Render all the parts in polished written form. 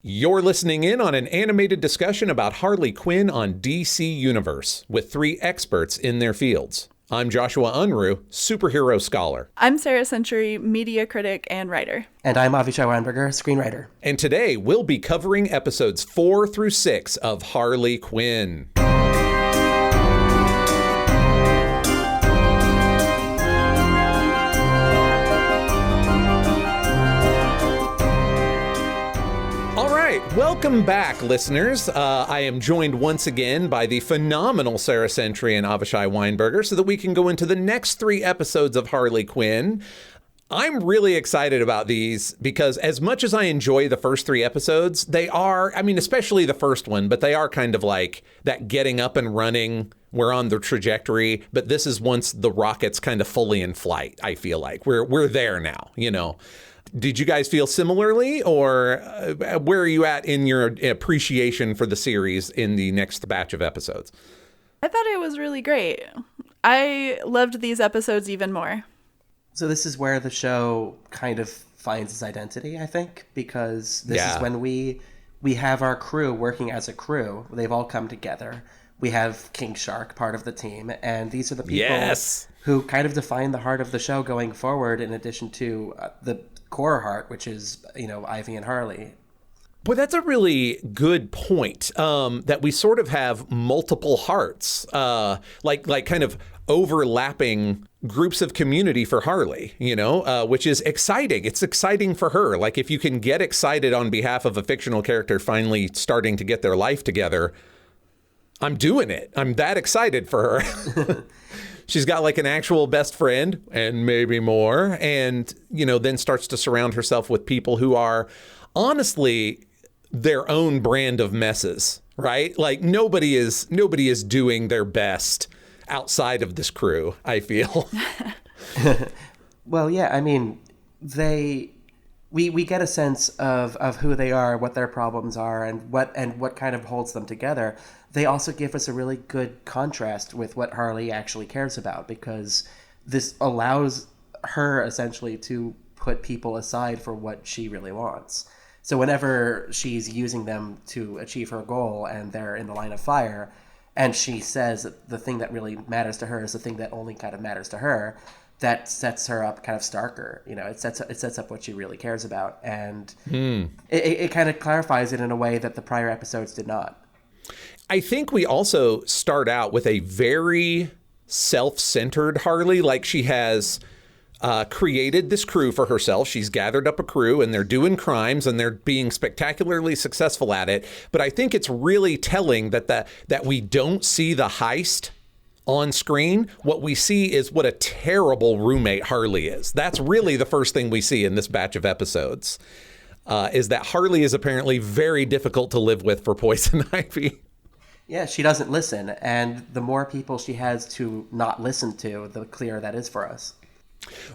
You're listening in on an animated discussion about Harley Quinn on DC Universe with three experts in their fields. I'm Joshua Unruh, superhero scholar. I'm Sara Century, media critic and writer. And I'm Avishai Weinberger, screenwriter. And today we'll be covering episodes 4 through 6 of Harley Quinn. Welcome back, listeners. I am joined once again by the phenomenal Sara Century and Avishai Weinberger so that we can go into the next 3 episodes of Harley Quinn. I'm really excited about these because as much as I enjoy the first 3 episodes, they are, especially the first one, but they are kind of like that getting up and running. We're on the trajectory, but this is once the rocket's kind of fully in flight, I feel like. We're there now, you know. Did you guys feel similarly, or where are you at in your appreciation for the series in the next batch of episodes? I thought it was really great. I loved these episodes even more. So this is where the show kind of finds its identity, I think, because this is when we have our crew working as a crew. They've all come together. We have King Shark, part of the team, and these are the people who kind of define the heart of the show going forward, in addition to the core heart, which is, Ivy and Harley. Well, that's a really good point, that we sort of have multiple hearts, like kind of overlapping groups of community for Harley, which is exciting. It's exciting for her. Like, if you can get excited on behalf of a fictional character finally starting to get their life together, I'm doing it. I'm that excited for her. She's got like an actual best friend and maybe more, and, then starts to surround herself with people who are honestly their own brand of messes, right? Like nobody is doing their best outside of this crew, I feel. Well, yeah, we get a sense of who they are, what their problems are, and what kind of holds them together. They also give us a really good contrast with what Harley actually cares about, because this allows her essentially to put people aside for what she really wants. So whenever she's using them to achieve her goal and they're in the line of fire, and she says that the thing that really matters to her is the thing that only kind of matters to her, that sets her up kind of starker. It sets up what she really cares about, and it kind of clarifies it in a way that the prior episodes did not. I think we also start out with a very self-centered Harley. Like, she has created this crew for herself. She's gathered up a crew, and they're doing crimes, and they're being spectacularly successful at it. But I think it's really telling that we don't see the heist on screen. What we see is what a terrible roommate Harley is. That's really the first thing we see in this batch of episodes, is that Harley is apparently very difficult to live with for Poison Ivy. Yeah, she doesn't listen, and the more people she has to not listen to, the clearer that is for us.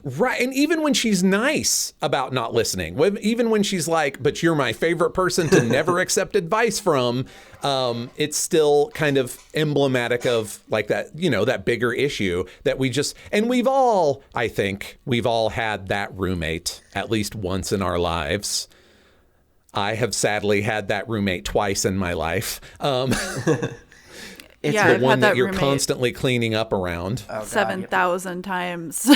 Right, and even when she's nice about not listening, even when she's like, but you're my favorite person to never accept advice from, it's still kind of emblematic of like that, that bigger issue that I think we've all had that roommate at least once in our lives. I have sadly had that roommate twice in my life. It's the one that you're constantly cleaning up around. 7,000 times.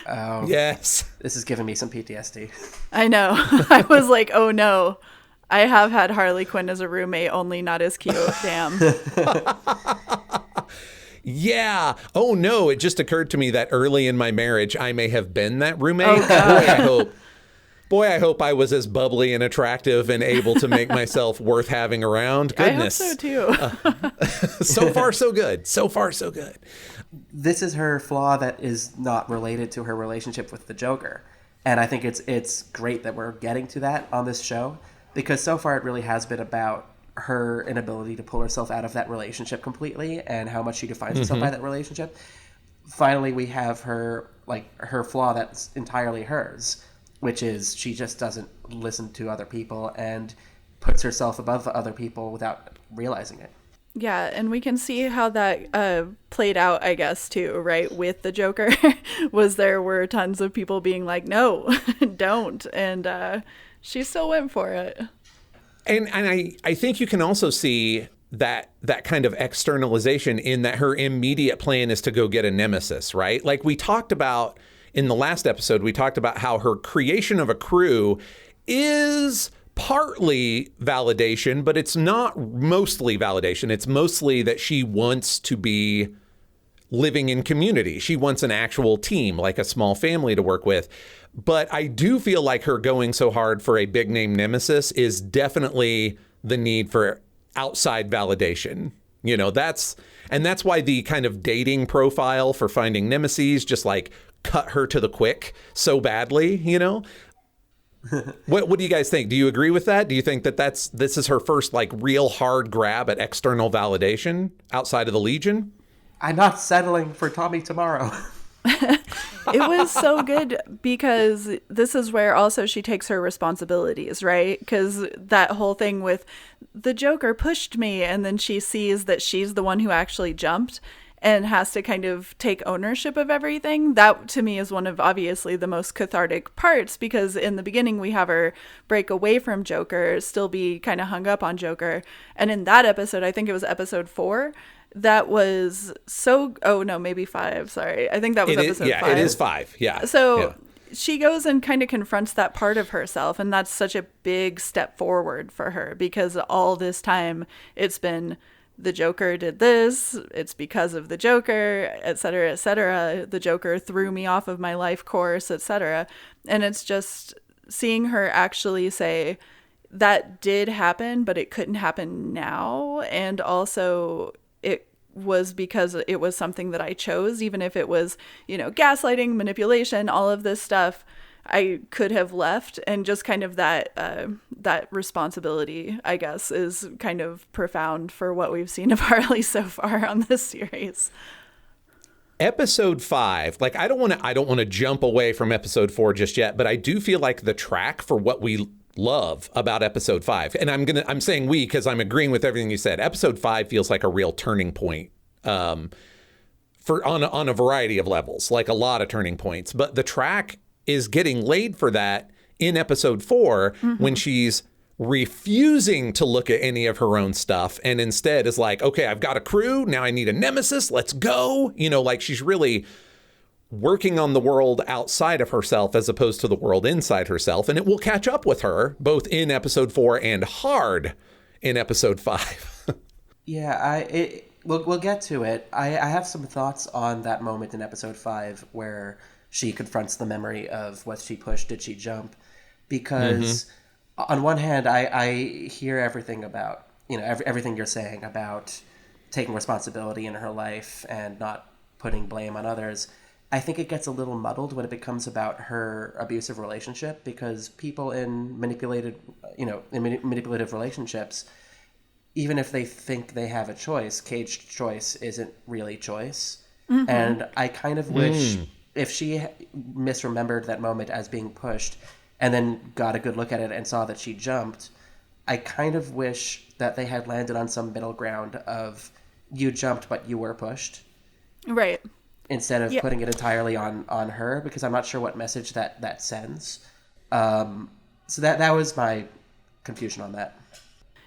Oh, yes. This is giving me some PTSD. I know. I was like, oh no. I have had Harley Quinn as a roommate, only not as cute. Damn. Yeah. Oh no. It just occurred to me that early in my marriage, I may have been that roommate. Oh, God. Boy, I hope I was as bubbly and attractive and able to make myself worth having around. Goodness. I hope so too. So far, so good. So far, so good. This is her flaw that is not related to her relationship with the Joker. And I think it's great that we're getting to that on this show, because so far it really has been about her inability to pull herself out of that relationship completely and how much she defines herself by that relationship. Finally, we have her flaw that's entirely hers, which is she just doesn't listen to other people and puts herself above other people without realizing it. Yeah, and we can see how that played out, I guess, too, right? With the Joker, there were tons of people being like, no, don't. And she still went for it. I think you can also see that kind of externalization in that her immediate plan is to go get a nemesis, right? Like we talked about in the last episode, we talked about how her creation of a crew is partly validation, but it's not mostly validation. It's mostly that she wants to be living in community. She wants an actual team, like a small family to work with. But I do feel like her going so hard for a big name nemesis is definitely the need for outside validation. You know, that's why the kind of dating profile for finding nemesis just like cut her to the quick so badly, you know? What do you guys think? Do you agree with that? Do you think that this is her first like real hard grab at external validation outside of the Legion? I'm not settling for Tommy tomorrow. It was so good because this is where also she takes her responsibilities, right? Because that whole thing with the Joker pushed me, and then she sees that she's the one who actually jumped and has to kind of take ownership of everything. That to me is one of obviously the most cathartic parts, because in the beginning we have her break away from Joker, still be kind of hung up on Joker. And in that episode, I think it was episode 4, that was so, oh no, maybe 5. Sorry. I think that was episode 5. Yeah, it is 5. Yeah. So she goes and kind of confronts that part of herself. And that's such a big step forward for her, because all this time it's been the Joker did this. It's because of the Joker, et cetera, et cetera. The Joker threw me off of my life course, et cetera. And it's just seeing her actually say, that did happen, but it couldn't happen now. And also it was because it was something that I chose, even if it was, you know, gaslighting, manipulation, all of this stuff I could have left. And just kind of that responsibility, I guess, is kind of profound for what we've seen of Harley so far on this series. Episode 5, like I don't want to jump away from episode 4 just yet, but I do feel like the track for what we love about episode 5, and I'm saying we because I'm agreeing with everything you said. Episode 5 feels like a real turning point for on a variety of levels, like a lot of turning points. But the track is getting laid for that in episode 4 when she's refusing to look at any of her own stuff and instead is like, okay, I've got a crew, now I need a nemesis, let's go. You know, like she's really working on the world outside of herself as opposed to the world inside herself. And it will catch up with her both in episode 4 and hard in episode 5. Yeah, we'll get to it. I have some thoughts on that moment in episode 5 where she confronts the memory of was she pushed, did she jump? Because on one hand, I hear everything about, you know, everything you're saying about taking responsibility in her life and not putting blame on others. I think it gets a little muddled when it becomes about her abusive relationship, because people in manipulative relationships, even if they think they have a choice, caged choice isn't really choice. And I kind of wish if she misremembered that moment as being pushed and then got a good look at it and saw that she jumped, I kind of wish that they had landed on some middle ground of you jumped, but you were pushed. Right. Instead of putting it entirely on her, because I'm not sure what message that sends. So that was my confusion on that.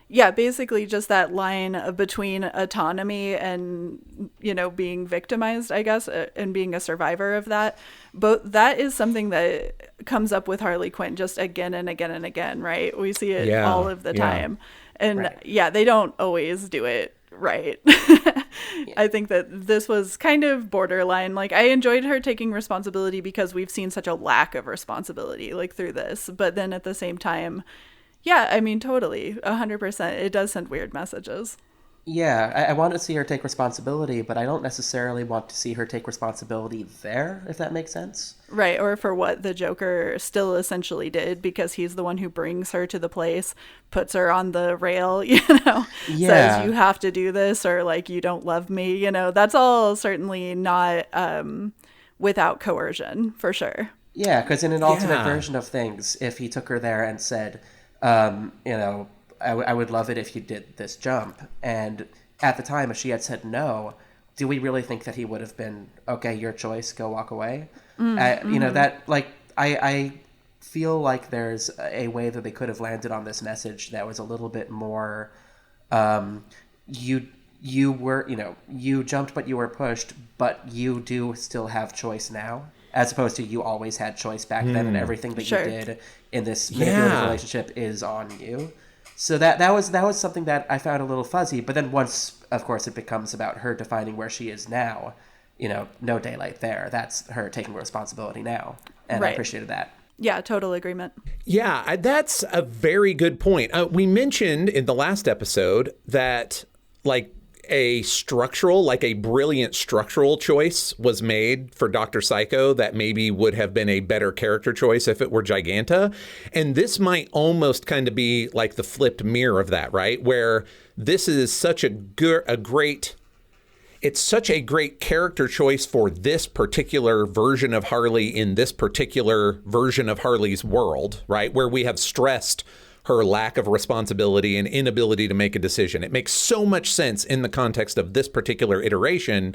Yeah, basically just that line between autonomy and, you know, being victimized, I guess, and being a survivor of that. But that is something that comes up with Harley Quinn just again and again and again, right? We see it all of the time. And they don't always do it right. I think that this was kind of borderline. Like, I enjoyed her taking responsibility because we've seen such a lack of responsibility, like, through this. But then at the same time, yeah, I mean, totally, 100%. It does send weird messages. Yeah, I want to see her take responsibility, but I don't necessarily want to see her take responsibility there, if that makes sense. Right, or for what the Joker still essentially did, because he's the one who brings her to the place, puts her on the rail, you know, says you have to do this, or like, you don't love me, you know. That's all certainly not without coercion, for sure. Yeah, because in an alternate version of things, if he took her there and said, you know, I would love it if you did this jump. And at the time, if she had said no, do we really think that he would have been, okay, your choice, go walk away? You know, that, like, I feel like there's a way that they could have landed on this message that was a little bit more, you were, you jumped but you were pushed, but you do still have choice now, as opposed to you always had choice back then, and everything that you did in this manipulative relationship is on you. So that was something that I found a little fuzzy. But then once, of course, it becomes about her defining where she is now, no daylight there. That's her taking responsibility now. And I appreciated that. Yeah, total agreement. Yeah, that's a very good point. We mentioned in the last episode that a brilliant structural choice was made for Dr. Psycho that maybe would have been a better character choice if it were Giganta. And this might almost kind of be like the flipped mirror of that, right? Where this is such a great character choice for this particular version of Harley in this particular version of Harley's world, right? Where we have stressed her lack of responsibility and inability to make a decision. It makes so much sense in the context of this particular iteration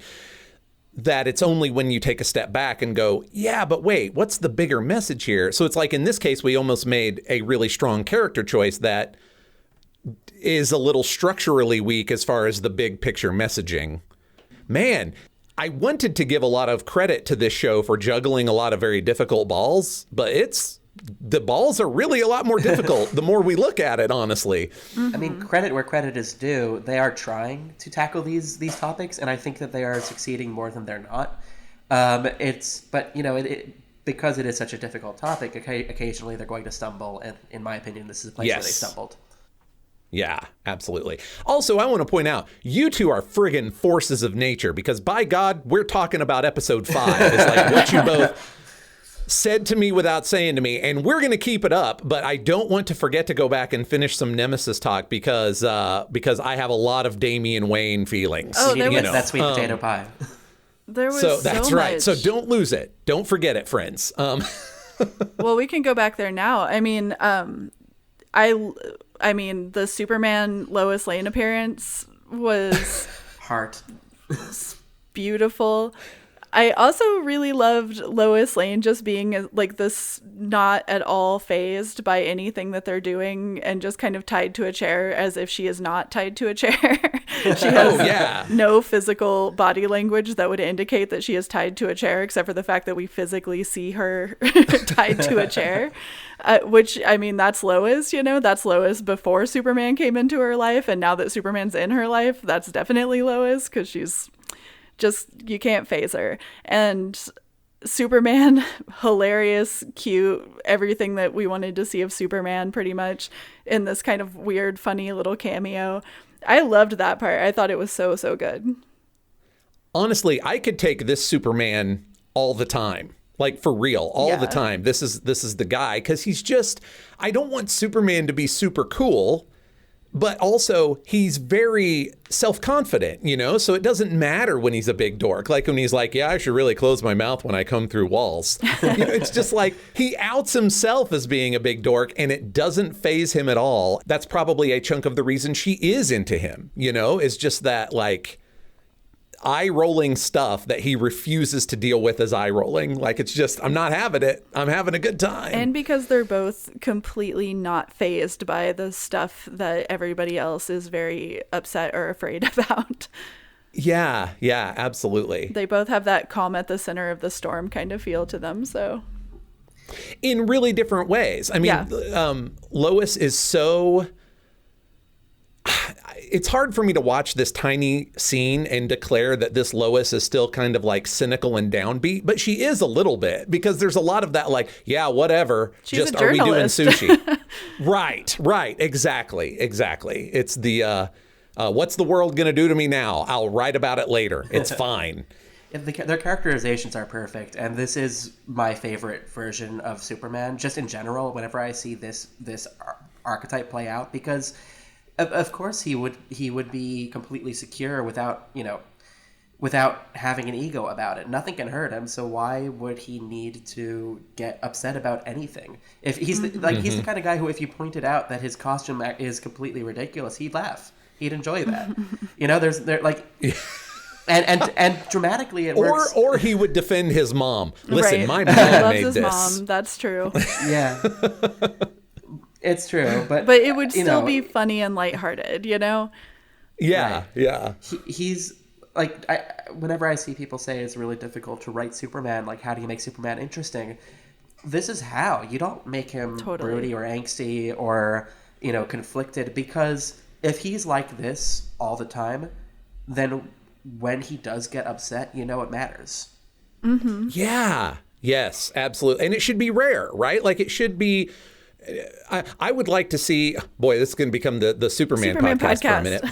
that it's only when you take a step back and go, yeah, but wait, what's the bigger message here? So it's like in this case, we almost made a really strong character choice that is a little structurally weak as far as the big picture messaging. Man, I wanted to give a lot of credit to this show for juggling a lot of very difficult balls, but the balls are really a lot more difficult the more we look at it, honestly. Mm-hmm. I mean, credit where credit is due. They are trying to tackle these topics, and I think that they are succeeding more than they're not. Because it is such a difficult topic, occasionally they're going to stumble, and in my opinion, this is a place where they stumbled. Yeah, absolutely. Also, I want to point out, you two are friggin' forces of nature, because by God, we're talking about episode 5. It's like what you both said to me without saying to me, and we're going to keep it up, but I don't want to forget to go back and finish some Nemesis talk because I have a lot of Damian Wayne feelings. Oh, that sweet potato pie. There was that's so right. much. So don't lose it. Don't forget it, friends. Well, we can go back there now. I mean, the Superman Lois Lane appearance was Heart. beautiful. I also really loved Lois Lane just being like this, not at all fazed by anything that they're doing and just kind of tied to a chair as if she is not tied to a chair. She has no physical body language that would indicate that she is tied to a chair, except for the fact that we physically see her tied to a chair, which, I mean, that's Lois, that's Lois before Superman came into her life. And now that Superman's in her life, that's definitely Lois, because she's you can't phase her. And Superman, hilarious, cute, everything that we wanted to see of Superman pretty much in this kind of weird, funny little cameo. I loved that part. I thought it was so, so good. Honestly, I could take this Superman all the time. Like, for real, all the time. This is the guy, because he's just, I don't want Superman to be super cool, but also he's very self-confident, so it doesn't matter when he's a big dork. Like when he's like, yeah, I should really close my mouth when I come through walls. It's just like he outs himself as being a big dork, and it doesn't faze him at all. That's probably a chunk of the reason she is into him, is just that like eye-rolling stuff that he refuses to deal with as eye-rolling. Like, it's just, I'm not having it. I'm having a good time. And because they're both completely not fazed by the stuff that everybody else is very upset or afraid about. Yeah, absolutely. They both have that calm at the center of the storm kind of feel to them, so. In really different ways. I mean, Lois is so... It's hard for me to watch this tiny scene and declare that this Lois is still kind of like cynical and downbeat, but she is a little bit, because there's a lot of that like, yeah, whatever. She's just a journalist. Are we doing sushi? Right. Exactly. It's the what's the world going to do to me now? I'll write about it later. It's fine. Their characterizations are perfect, and this is my favorite version of Superman, just in general, whenever I see this archetype play out, because of course he would be completely secure without having an ego about it. Nothing can hurt him, so why would he need to get upset about anything? If he's he's the kind of guy who, if you pointed out that his costume is completely ridiculous, he'd laugh. He'd enjoy that. And dramatically it works. Or he would defend his mom. Listen, Right. my He mom loves made his this. mom. That's true. Yeah. It's true, but But it would you still know, be funny and lighthearted, you know? Yeah, Right. yeah. He's like, whenever I see people say it's really difficult to write Superman, like how do you make Superman interesting? This is how. You don't make him Totally. broody or angsty or, you know, conflicted, because if he's like this all the time, then when he does get upset, you know it matters. Yeah. Yes, absolutely. And it should be rare, right? Like it should be. I would like to see. Boy, this is going to become the Superman podcast for a minute,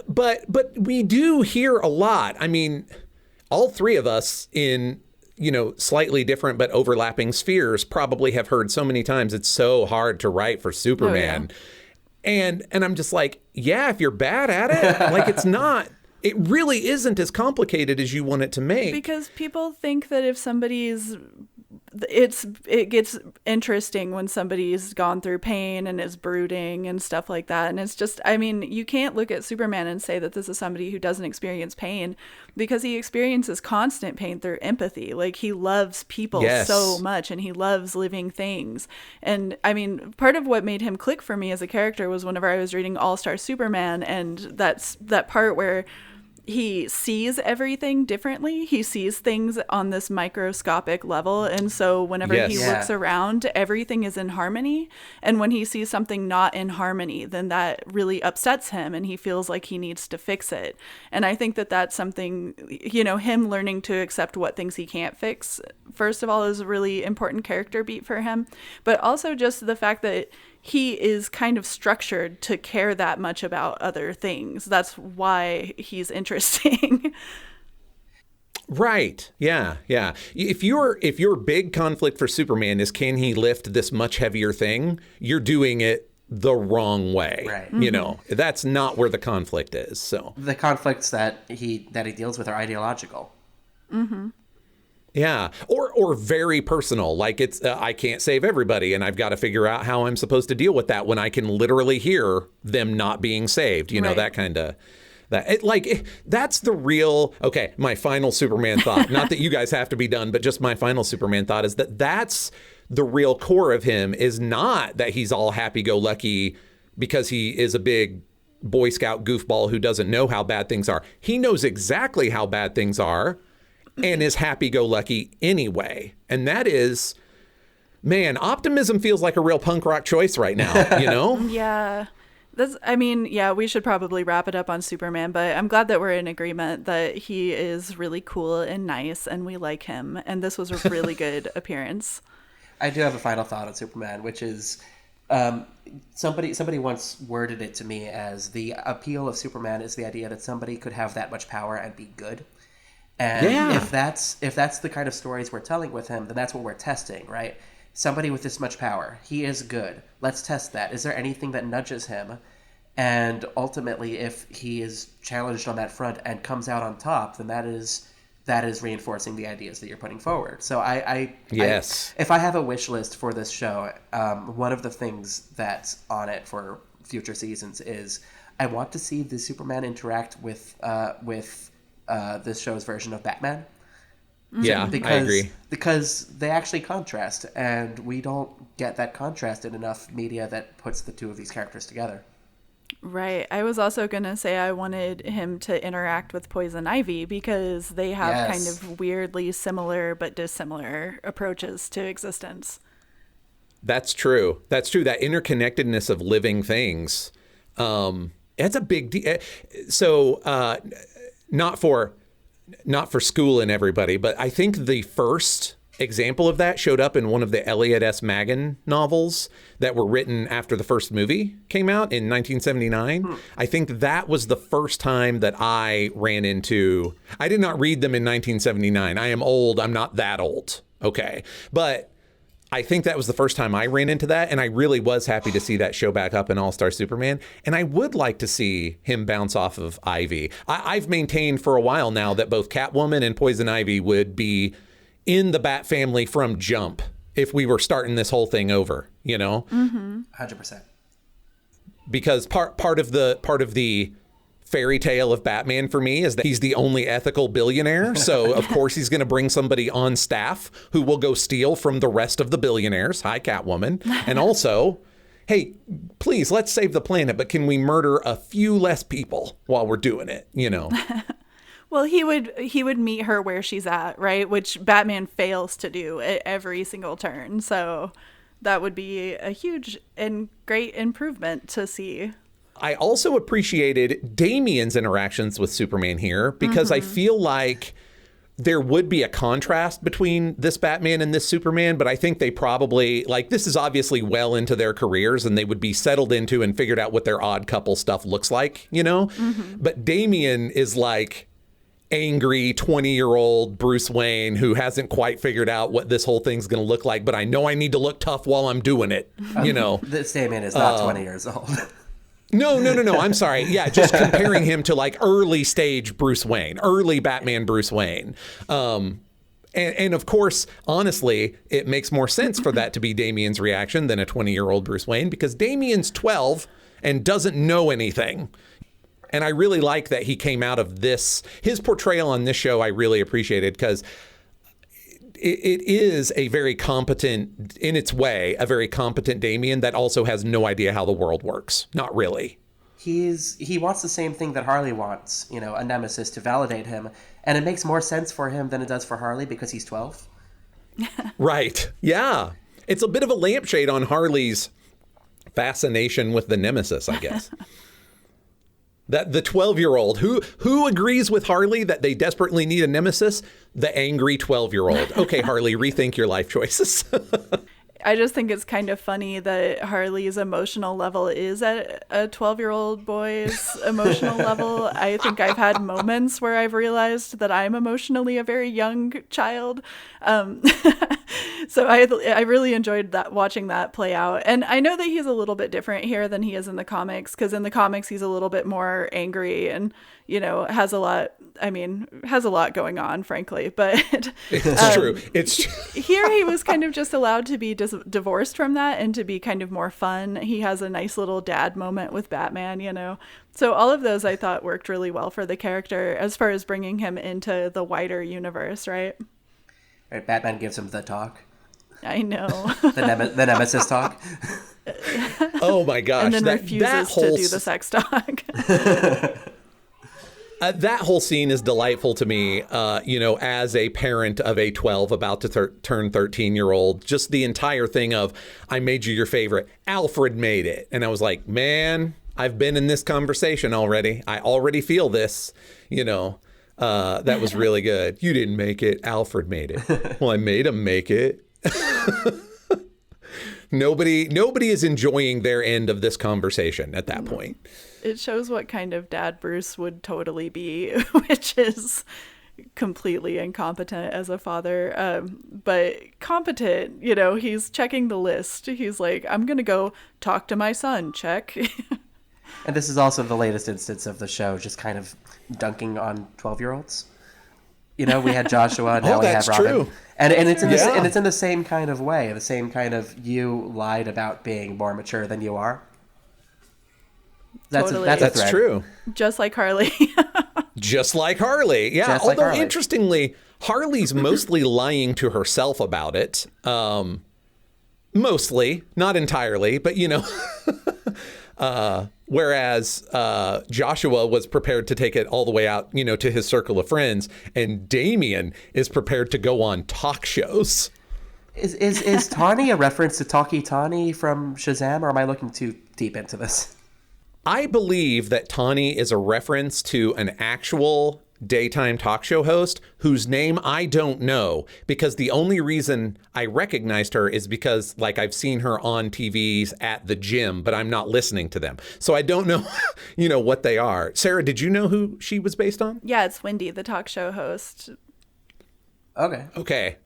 but we do hear a lot. I mean, all three of us in slightly different but overlapping spheres probably have heard so many times it's so hard to write for Superman. Oh, And I'm just like, yeah, if you're bad at it, like it's not. It really isn't as complicated as you want it to make. Because people think that if somebody's it gets interesting when somebody's gone through pain and is brooding and stuff like that. And it's just, I mean, you can't look at Superman and say that this is somebody who doesn't experience pain, because he experiences constant pain through empathy. Like he loves people so much, and he loves living things. And I mean, part of what made him click for me as a character was whenever I was reading All-Star Superman, and that's that part where he sees everything differently. He sees things on this microscopic level. And so whenever he looks around, everything is in harmony. And when he sees something not in harmony, then that really upsets him and he feels like he needs to fix it. And I think that that's something, him learning to accept what things he can't fix, first of all, is a really important character beat for him. But also just the fact that he is kind of structured to care that much about other things. That's why he's interesting. Right. Yeah. Yeah. If your big conflict for Superman is can he lift this much heavier thing, you're doing it the wrong way. Right. That's not where the conflict is. So the conflicts that he deals with are ideological. Mm-hmm. Yeah. Or very personal. Like it's I can't save everybody and I've got to figure out how I'm supposed to deal with that when I can literally hear them not being saved. Right. That kind of that's the real. OK, my final Superman thought, not that you guys have to be done, but just my final Superman thought is that's the real core of him, is not that he's all happy go lucky because he is a big Boy Scout goofball who doesn't know how bad things are. He knows exactly how bad things are and is happy-go-lucky anyway. And that is, man, optimism feels like a real punk rock choice right now, Yeah. We should probably wrap it up on Superman, but I'm glad that we're in agreement that he is really cool and nice and we like him. And this was a really good appearance. I do have a final thought on Superman, which is somebody once worded it to me as the appeal of Superman is the idea that somebody could have that much power and be good. And if that's the kind of stories we're telling with him, then that's what we're testing, right? Somebody with this much power, he is good. Let's test that. Is there anything that nudges him? And ultimately, if he is challenged on that front and comes out on top, then that is reinforcing the ideas that you're putting forward. So if I have a wish list for this show, one of the things that's on it for future seasons is I want to see the Superman interact with this show's version of Batman. Yeah, I agree. Because they actually contrast, and we don't get that contrast in enough media that puts the two of these characters together. Right. I was also going to say I wanted him to interact with Poison Ivy because they have kind of weirdly similar but dissimilar approaches to existence. That's true. That interconnectedness of living things, that's a big deal. So not for school and everybody, but I think the first example of that showed up in one of the Elliot S. Maggin novels that were written after the first movie came out in 1979. I think that was the first time that I ran into. I did not read them in 1979. I am old. I'm not that old. Okay. But I think that was the first time I ran into that, and I really was happy to see that show back up in All-Star Superman. And I would like to see him bounce off of Ivy. I've maintained for a while now that both Catwoman and Poison Ivy would be in the Bat family from jump if we were starting this whole thing over, 100%. Because part of the fairy tale of Batman for me is that he's the only ethical billionaire. So, of course, he's going to bring somebody on staff who will go steal from the rest of the billionaires. Hi, Catwoman. And also, hey, please, let's save the planet, but can we murder a few less people while we're doing it, you know? Well, he would meet her where she's at, right? Which Batman fails to do at every single turn. So that would be a huge and great improvement to see. I also appreciated Damian's interactions with Superman here because I feel like there would be a contrast between this Batman and this Superman, but I think they probably, like, this is obviously well into their careers and they would be settled into and figured out what their odd couple stuff looks like, you know? But Damian is like angry 20-year-old Bruce Wayne who hasn't quite figured out what this whole thing's going to look like, but I know I need to look tough while I'm doing it, you know? This Damian is not 20 years old. No. I'm sorry. Yeah, just comparing him to like early stage Bruce Wayne, early Batman Bruce Wayne. And of course, honestly, it makes more sense for that to be Damian's reaction than a 20-year-old Bruce Wayne because Damian's 12 and doesn't know anything. And I really like that he came out of this. His portrayal on this show I really appreciated because it is a very competent, in its way, a very competent Damian that also has no idea how the world works. Not really. He wants the same thing that Harley wants, you know, a nemesis to validate him. And it makes more sense for him than it does for Harley because he's 12. Right. Yeah. It's a bit of a lampshade on Harley's fascination with the nemesis, I guess. That the 12-year-old who agrees with Harley that they desperately need a nemesis? The angry 12-year-old. Okay, Harley, rethink your life choices. I just think it's kind of funny that Harley's emotional level is at a 12-year-old boy's emotional level. I think I've had moments where I've realized that I'm emotionally a very young child. So I really enjoyed watching that play out. And I know that he's a little bit different here than he is in the comics, because in the comics he's a little bit more angry and, you know, has a lot going on, frankly. But it's true. It's true. Here he was kind of just allowed to be divorced from that and to be kind of more fun. He has a nice little dad moment with Batman, you know. So all of those I thought worked really well for the character as far as bringing him into the wider universe, right? Right, Batman gives him the talk. I know. The nemesis talk. Oh my gosh. And then refuses to do the sex talk. That whole scene is delightful to me, you know, as a parent of a 12 about to turn 13-year-old. Just the entire thing of, I made you your favorite. Alfred made it. And I was like, man, I've been in this conversation already. I already feel this, you know. That was really good. You didn't make it. Alfred made it. Well, I made him make it. Nobody is enjoying their end of this conversation at that point. It shows what kind of dad Bruce would totally be, which is completely incompetent as a father, but competent. You know, he's checking the list. He's like, I'm going to go talk to my son. Check. And this is also the latest instance of the show just kind of dunking on 12-year-olds. You know, we had Joshua, now we have Robin. True. And it's in the same kind of way, the same kind of, you lied about being more mature than you are. That's true. Just like Harley. Just like Harley. Yeah. Just like Although Harley. Interestingly, Harley's mostly lying to herself about it. Mostly, not entirely, but you know. Whereas Joshua was prepared to take it all the way out, you know, to his circle of friends, and Damian is prepared to go on talk shows. Is Tawny a reference to Talkie Tawny from Shazam, or am I looking too deep into this? I believe that Tawny is a reference to an actual daytime talk show host whose name I don't know, because the only reason I recognized her is because, like, I've seen her on TVs at the gym, but I'm not listening to them. So I don't know, you know, what they are. Sarah, did you know who she was based on? Yeah, it's Wendy, the talk show host. Okay.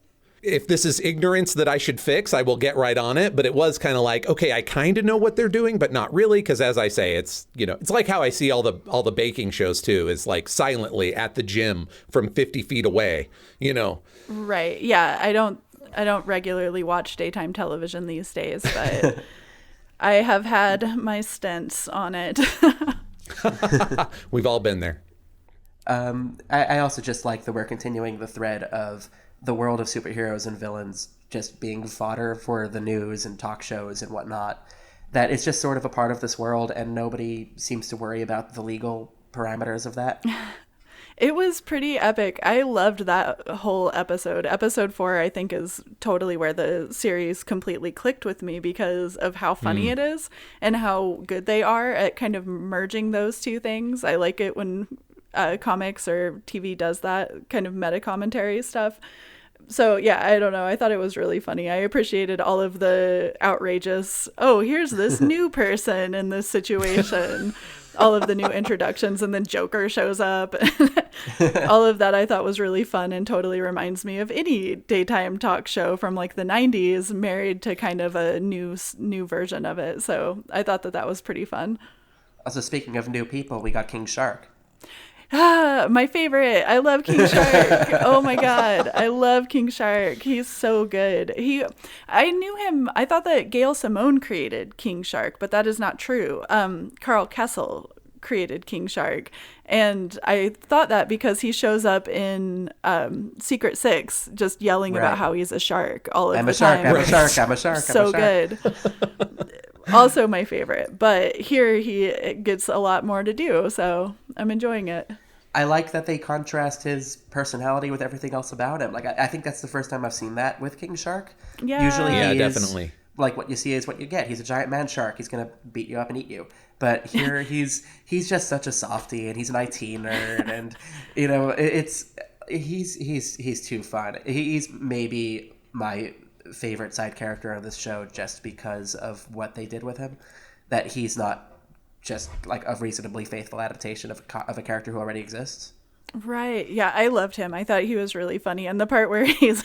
If this is ignorance that I should fix, I will get right on it. But it was kind of like, okay, I kind of know what they're doing, but not really. Because as I say, it's, you know, it's like how I see all the baking shows too, is like silently at the gym from 50 feet away, you know. Right. Yeah. I don't regularly watch daytime television these days, but I have had my stints on it. We've all been there. I also just like that we're continuing the thread of the world of superheroes and villains just being fodder for the news and talk shows and whatnot. That it's just sort of a part of this world, and nobody seems to worry about the legal parameters of that. It was pretty epic. I loved that whole episode. Episode 4, I think, is totally where the series completely clicked with me because of how funny it is and how good they are at kind of merging those two things. I like it when comics or TV does that kind of meta commentary stuff. So yeah, I don't know. I thought it was really funny. I appreciated all of the outrageous, oh, here's this new person in this situation. All of the new introductions, and then Joker shows up. All of that I thought was really fun and totally reminds me of any daytime talk show from like the 90s married to kind of a new version of it. So I thought that was pretty fun. Also, speaking of new people, we got King Shark. My favorite. I love King Shark. Oh my God. I love King Shark. He's so good. I knew him. I thought that Gail Simone created King Shark, but that is not true. Carl Kessel created King Shark. And I thought that because he shows up in Secret Six, just yelling about how he's a shark all of the time. I'm a shark, I'm a shark. So good. Also my favorite, but here he gets a lot more to do, so I'm enjoying it. I like that they contrast his personality with everything else about him. Like I think that's the first time I've seen that with King Shark. Yeah. Usually he is, definitely. Like what you see is what you get. He's a giant man shark. He's gonna beat you up and eat you. But here he's just such a softie, and he's an IT nerd, and you know he's too fun. He's maybe my favorite side character on this show just because of what they did with him, that he's not just like a reasonably faithful adaptation of a character who already exists. Right. Yeah, I loved him. I thought he was really funny. And the part where he's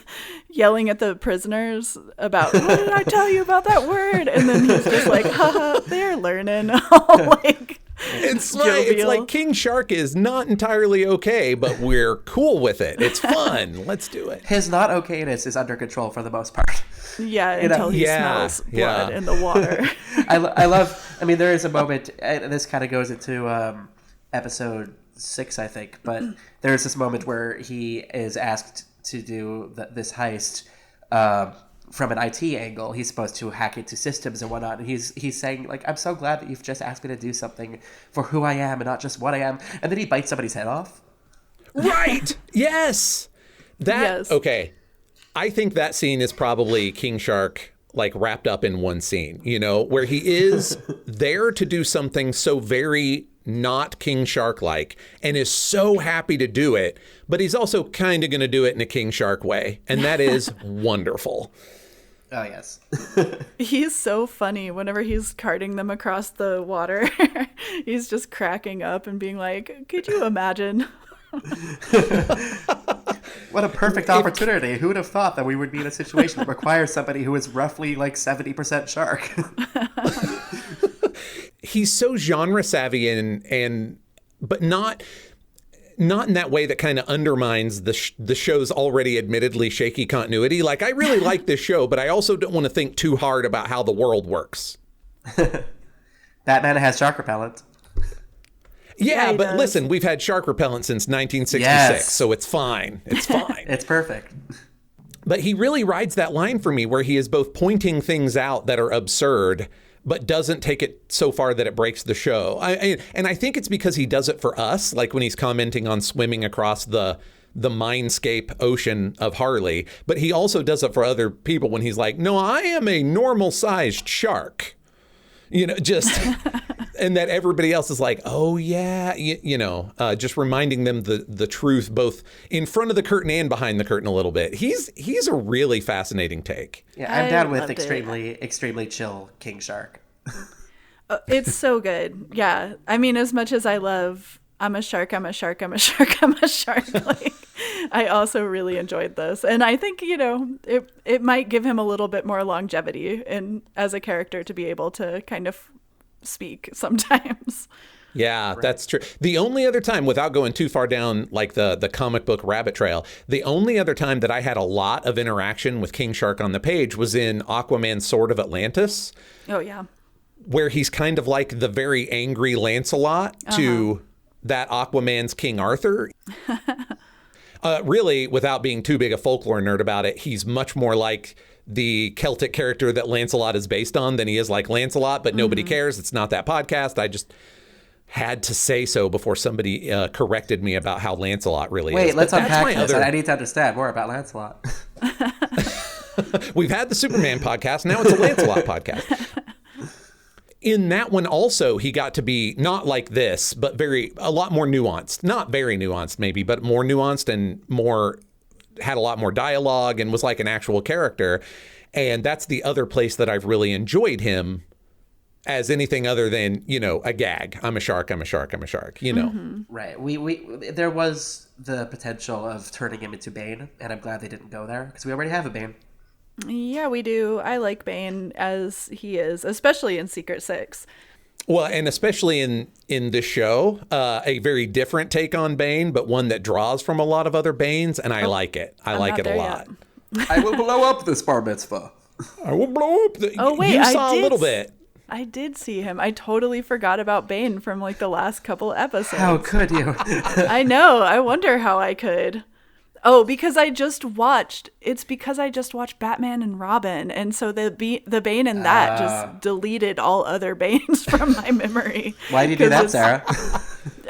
yelling at the prisoners about, what did I tell you about that word? And then he's just like, haha, they're learning. Like, it's like King Shark is not entirely okay, but we're cool with it. It's fun. Let's do it. His not okayness is under control for the most part. Yeah, until he smells blood in the water. I mean, there is a moment, and this kind of goes into episode 6, I think, but there is this moment where he is asked to do this heist from an IT angle. He's supposed to hack into systems and whatnot, and he's saying, like, I'm so glad that you've just asked me to do something for who I am and not just what I am. And then he bites somebody's head off. Right. Yes. Yes. Okay. I think that scene is probably King Shark like wrapped up in one scene, you know, where he is there to do something so very not King Shark like and is so happy to do it, but he's also kind of going to do it in a King Shark way. And that is wonderful. Oh, yes. He's so funny whenever he's carting them across the water. He's just cracking up and being like, could you imagine? What a perfect opportunity. Who would have thought that we would be in a situation that requires somebody who is roughly like 70% shark? He's so genre savvy but not in that way that kind of undermines the show's already admittedly shaky continuity. Like, I really like this show, but I also don't want to think too hard about how the world works. Batman has shark repellent. Yeah, but listen, we've had shark repellent since 1966, so it's fine. It's fine. It's perfect. But he really rides that line for me where he is both pointing things out that are absurd, but doesn't take it so far that it breaks the show. And I think it's because he does it for us, like when he's commenting on swimming across the mindscape ocean of Harley. But he also does it for other people when he's like, no, I am a normal-sized shark. You know, just, and that everybody else is like, oh yeah, just reminding them the truth, both in front of the curtain and behind the curtain a little bit. He's a really fascinating take. Yeah, I'm down with extremely chill King Shark. It's so good. Yeah. I mean, as much as I love, I'm a shark, I'm a shark, I'm a shark, I'm a shark. Like, I also really enjoyed this. And I think, it might give him a little bit more longevity as a character to be able to kind of speak sometimes. Yeah, right. That's true. The only other time, without going too far down like the comic book rabbit trail, the only other time that I had a lot of interaction with King Shark on the page was in Aquaman's Sword of Atlantis. Oh, yeah. where he's kind of like the very angry Lancelot to that Aquaman's King Arthur. Really, without being too big a folklore nerd about it, he's much more like the Celtic character that Lancelot is based on than he is like Lancelot, but nobody cares. It's not that podcast. I just had to say so before somebody corrected me about how Lancelot really is. Wait, let's But unpack that's this. I need to understand more about Lancelot. We've had the Superman podcast. Now it's a Lancelot podcast. In that one also, he got to be not like this, but a lot more nuanced. Not very nuanced, maybe, but more nuanced and had a lot more dialogue and was like an actual character. And that's the other place that I've really enjoyed him as anything other than, a gag. I'm a shark, I'm a shark, I'm a shark, Right. There was the potential of turning him into Bane, and I'm glad they didn't go there because we already have a Bane. Yeah, we do. I like Bane as he is, especially in Secret Six. Well, and especially in this show, a very different take on Bane, but one that draws from a lot of other Banes, and I like it. I like it a lot. I will blow up this bar mitzvah. I will blow up the... Oh, wait, you saw a little bit. I did see him. I totally forgot about Bane from like the last couple episodes. How could you? I know. I wonder how I could. Oh, because it's because I just watched Batman and Robin. And so the Bane in that just deleted all other Banes from my memory. Why did you do that, Sarah?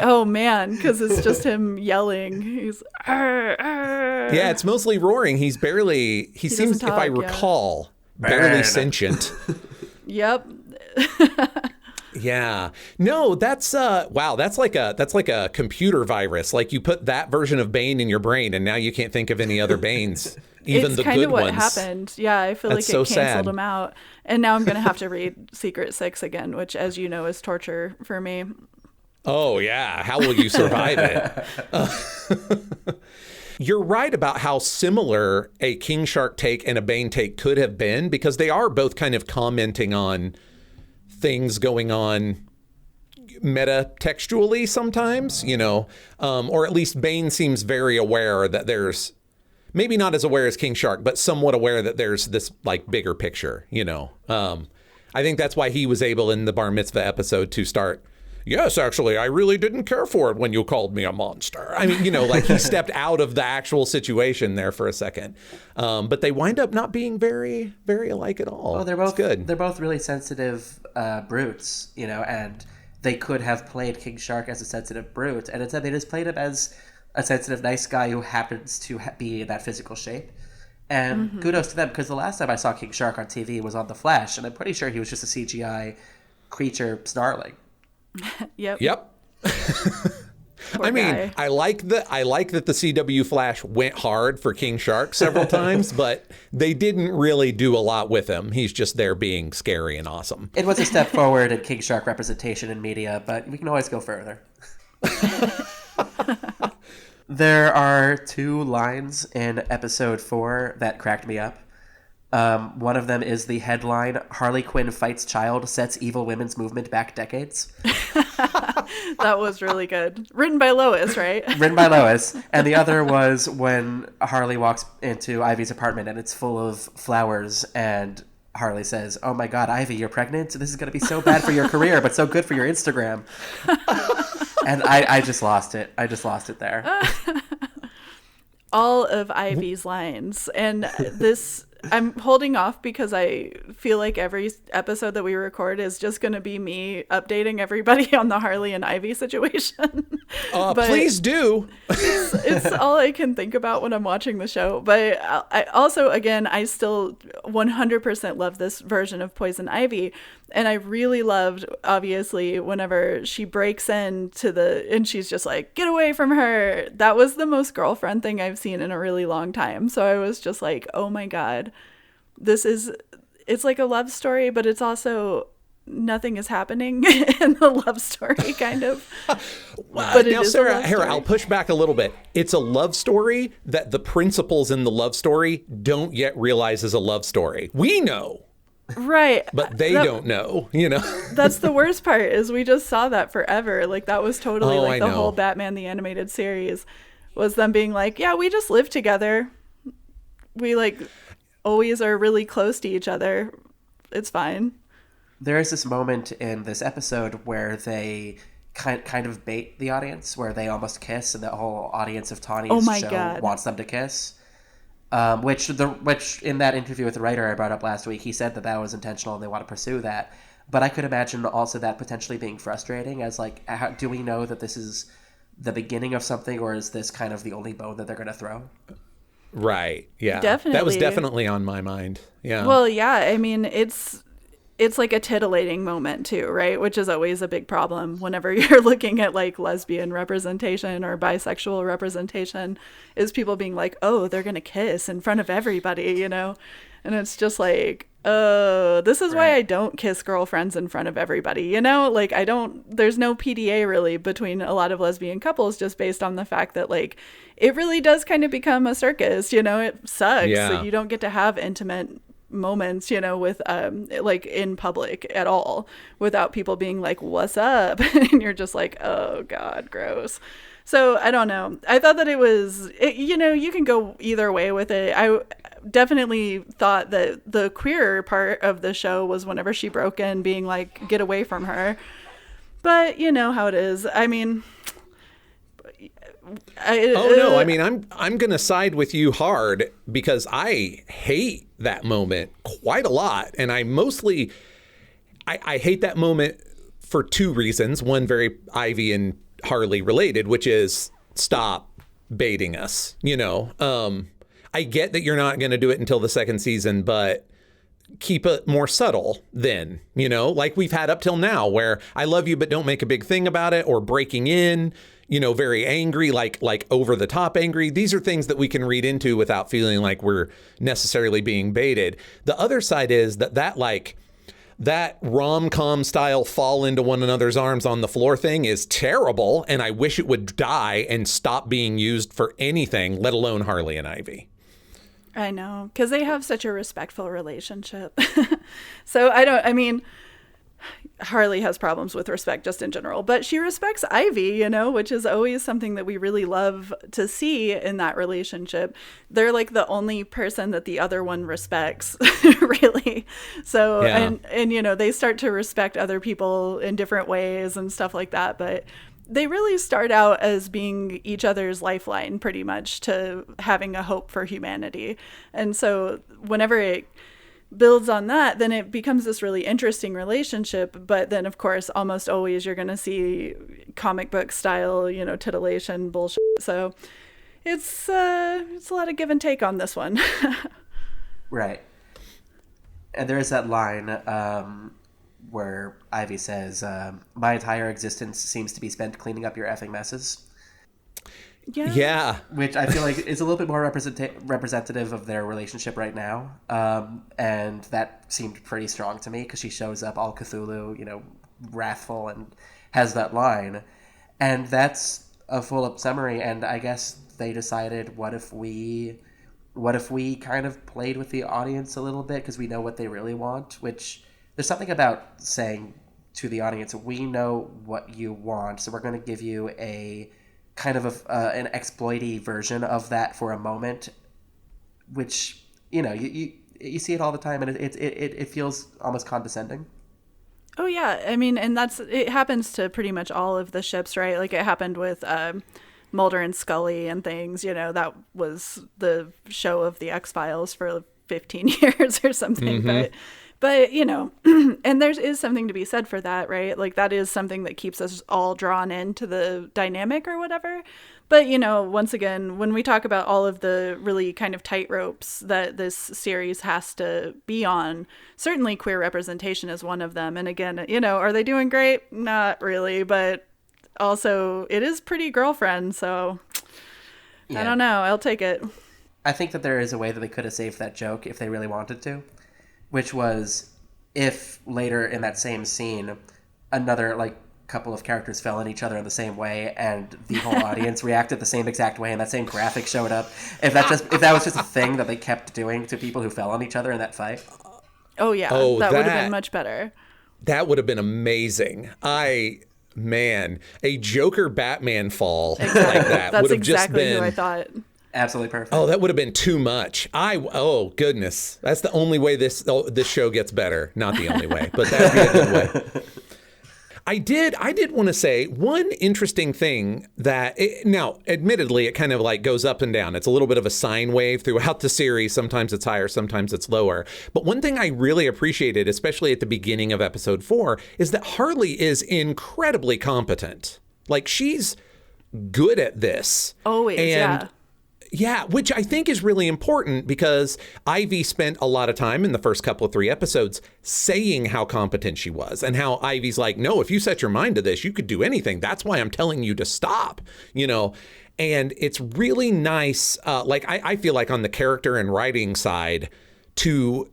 Oh, man, because it's just him yelling. He's, arr, arr. Yeah, it's mostly roaring. He seems, talk, if I recall, barely sentient. Yep. Yeah. No, that's wow, that's like a computer virus. Like you put that version of Bane in your brain and now you can't think of any other Banes, even the good ones. It's kind of what happened. Yeah, I feel that's like it so canceled sad. him out. And now I'm going to have to read Secret Six again, which as you know is torture for me. Oh, yeah. How will you survive it? You're right about how similar a King Shark take and a Bane take could have been, because they are both kind of commenting on things going on meta-textually sometimes, or at least Bane seems very aware that there's, maybe not as aware as King Shark, but somewhat aware that there's this like bigger picture, I think that's why he was able in the Bar Mitzvah episode to start, yes, actually, I really didn't care for it when you called me a monster. I mean, like he stepped out of the actual situation there for a second. But they wind up not being very, very alike at all. Well, they're both good. They're both really sensitive brutes, and they could have played King Shark as a sensitive brute, and instead they just played him as a sensitive, nice guy who happens to be in that physical shape. And kudos to them, because the last time I saw King Shark on TV was on The Flash, and I'm pretty sure he was just a CGI creature snarling. Yep. I mean, I like that the CW Flash went hard for King Shark several times, but they didn't really do a lot with him. He's just there being scary and awesome. It was a step forward in King Shark representation in media, but we can always go further. There are 2 lines in episode 4 that cracked me up. One of them is the headline, Harley Quinn fights child, sets evil women's movement back decades. That was really good. Written by Lois, right? Written by Lois. And the other was when Harley walks into Ivy's apartment and it's full of flowers, and Harley says, oh my God, Ivy, you're pregnant? This is going to be so bad for your career, but so good for your Instagram. And I just lost it. I just lost it there. All of Ivy's lines. And this... I'm holding off because I feel like every episode that we record is just going to be me updating everybody on the Harley and Ivy situation. Please do. It's all I can think about when I'm watching the show. But I also, again, I still 100% love this version of Poison Ivy. And I really loved, obviously, whenever she breaks into and she's just like, get away from her. That was the most girlfriend thing I've seen in a really long time. So I was just like, oh my God, it's like a love story, but it's also nothing is happening in the love story, kind of. But now, Sarah, here, I'll push back a little bit. It's a love story that the principals in the love story don't yet realize is a love story. We know. Right. But they don't know, That's the worst part, is we just saw that forever. Like, that was totally the whole Batman the Animated Series was them being like, yeah, we just live together. We always are really close to each other. It's fine. there is this moment in this episode where they kind of bait the audience, where they almost kiss, and the whole audience of Tawny's show God. wants them to kiss. Which in that interview with the writer I brought up last week, he said that was intentional and they want to pursue that. But I could imagine also that potentially being frustrating, as like, do we know that this is the beginning of something, or is this kind of the only bone that they're going to throw? Right. Yeah. Definitely. That was definitely on my mind. Yeah. Well, yeah. I mean, it's like a titillating moment too, right? Which is always a big problem whenever you're looking at like lesbian representation or bisexual representation, is people being like, oh, they're going to kiss in front of everybody, you know? And it's just like, oh, this is why I don't kiss girlfriends in front of everybody, you know? Like, there's no PDA really between a lot of lesbian couples, just based on the fact that like, it really does kind of become a circus, you know? It sucks that you don't get to have intimate moments, you know, with like in public at all without people being like, what's up? And you're just like, oh God, gross. So I don't know. I thought that you know, you can go either way with it. I definitely thought that the queer part of the show was whenever she broke in, being like, get away from her. But you know how it is. I mean, no, I mean, I'm going to side with you hard, because I hate that moment quite a lot. And I hate that moment for two reasons. One, very Ivy and Harley related, which is stop baiting us. You know, I get that you're not going to do it until the second season, but keep it more subtle then, you know, like we've had up till now, where I love you, but don't make a big thing about it, or breaking in, you know, very angry, like over the top angry. These are things that we can read into without feeling like we're necessarily being baited. The other side is that rom-com style fall into one another's arms on the floor thing is terrible. And I wish it would die and stop being used for anything, let alone Harley and Ivy. I know, because they have such a respectful relationship. So I mean, Harley has problems with respect just in general, but she respects Ivy, you know, which is always something that we really love to see in that relationship. They're like the only person that the other one respects, really. So, yeah. and, you know, they start to respect other people in different ways and stuff like that. But they really start out as being each other's lifeline, pretty much, to having a hope for humanity. And so whenever it builds on that, then it becomes this really interesting relationship. But then, of course, almost always you're going to see comic book style, you know, titillation bullshit. So it's a lot of give and take on this one. Right. And there is that line where Ivy says, my entire existence seems to be spent cleaning up your effing messes. Yeah. Which I feel like is a little bit more representative of their relationship right now. And that seemed pretty strong to me, because she shows up all Cthulhu, you know, wrathful, and has that line. And that's a full-up summary. And I guess they decided, what if we kind of played with the audience a little bit, because we know what they really want, which there's something about saying to the audience, we know what you want, so we're going to give you a kind of an exploity version of that for a moment, which, you know, you see it all the time, and it feels almost condescending. Oh yeah, I mean, and it happens to pretty much all of the ships, right? Like it happened with Mulder and Scully and things, you know, that was the show of the X-Files for 15 years or something. Mm-hmm. But, you know, and there is something to be said for that, right? Like that is something that keeps us all drawn into the dynamic or whatever. But, you know, once again, when we talk about all of the really kind of tight ropes that this series has to be on, certainly queer representation is one of them. And again, you know, are they doing great? Not really, but also it is pretty girlfriend. So yeah. I don't know. I'll take it. I think that there is a way that they could have saved that joke if they really wanted to. Which was, if later in that same scene, another like couple of characters fell on each other in the same way, and the whole audience reacted the same exact way, and that same graphic showed up. If that was just a thing that they kept doing to people who fell on each other in that fight. Oh yeah, that would have been much better. That would have been amazing. A Joker Batman fall like that That's would have exactly just been. Who I thought. Absolutely perfect. Oh, that would have been too much. Oh goodness, that's the only way this show gets better. Not the only way, but that'd be a good way. I did want to say one interesting thing that now, admittedly, it kind of like goes up and down. It's a little bit of a sine wave throughout the series. Sometimes it's higher, sometimes it's lower. But one thing I really appreciated, especially at the beginning of episode 4, is that Harley is incredibly competent. Like, she's good at this. Always, yeah. Yeah, which I think is really important because Ivy spent a lot of time in the first couple of 3 episodes saying how competent she was and how Ivy's like, no, if you set your mind to this, you could do anything. That's why I'm telling you to stop, you know. And it's really nice, I feel like on the character and writing side, to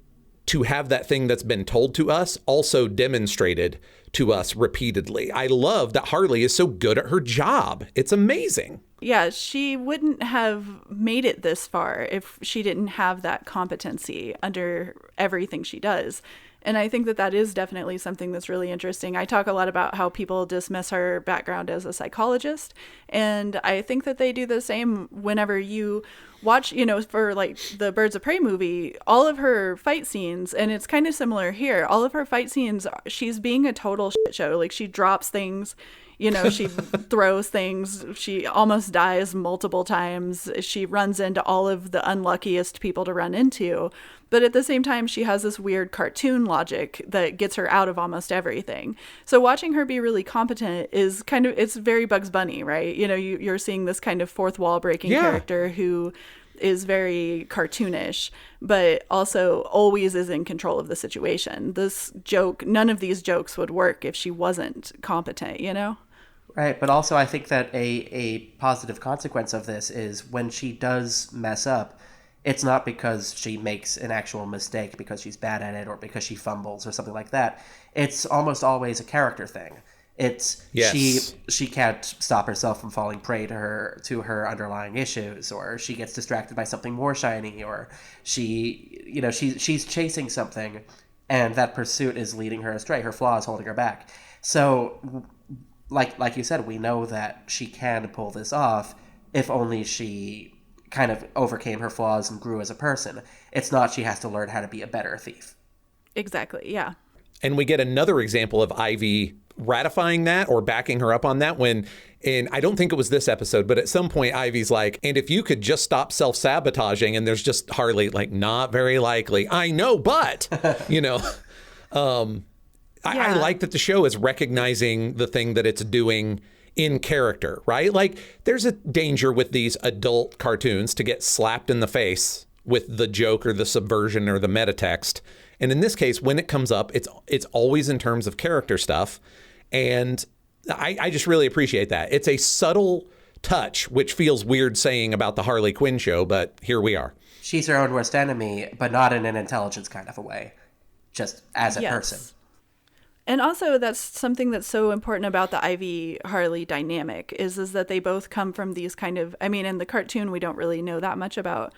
have that thing that's been told to us also demonstrated to us repeatedly. I love that Harley is so good at her job. It's amazing. Yeah, she wouldn't have made it this far if she didn't have that competency under everything she does. And I think that is definitely something that's really interesting. I talk a lot about how people dismiss her background as a psychologist. And I think that they do the same whenever you watch, you know, for like the Birds of Prey movie, all of her fight scenes, and it's kind of similar here, all of her fight scenes, she's being a total shit show. Like, she drops things, you know, she throws things, she almost dies multiple times, she runs into all of the unluckiest people to run into. But at the same time, she has this weird cartoon logic that gets her out of almost everything. So watching her be really competent is kind of, it's very Bugs Bunny, right? You know, you're seeing this kind of fourth wall breaking character who is very cartoonish, but also always is in control of the situation. None of these jokes would work if she wasn't competent, you know? Right, but also I think that a positive consequence of this is when she does mess up, it's not because she makes an actual mistake because she's bad at it or because she fumbles or something like that. It's almost always a character thing. It's she can't stop herself from falling prey to her underlying issues, or she gets distracted by something more shiny, or she's chasing something and that pursuit is leading her astray. Her flaw is holding her back. So like you said, we know that she can pull this off if only she kind of overcame her flaws and grew as a person. It's not she has to learn how to be a better thief. Exactly, yeah. And we get another example of Ivy ratifying that or backing her up on that when, and I don't think it was this episode, but at some point Ivy's like, and if you could just stop self-sabotaging, and there's just Harley like, not very likely. I know, but, you know, I like that the show is recognizing the thing that it's doing in character, right? Like, there's a danger with these adult cartoons to get slapped in the face with the joke or the subversion or the meta text. And in this case, when it comes up, it's always in terms of character stuff. And I just really appreciate that. It's a subtle touch, which feels weird saying about the Harley Quinn show, but here we are. She's her own worst enemy, but not in an intelligence kind of a way, just as a person. And also, that's something that's so important about the Ivy-Harley dynamic is that they both come from these kind of, I mean, in the cartoon, we don't really know that much about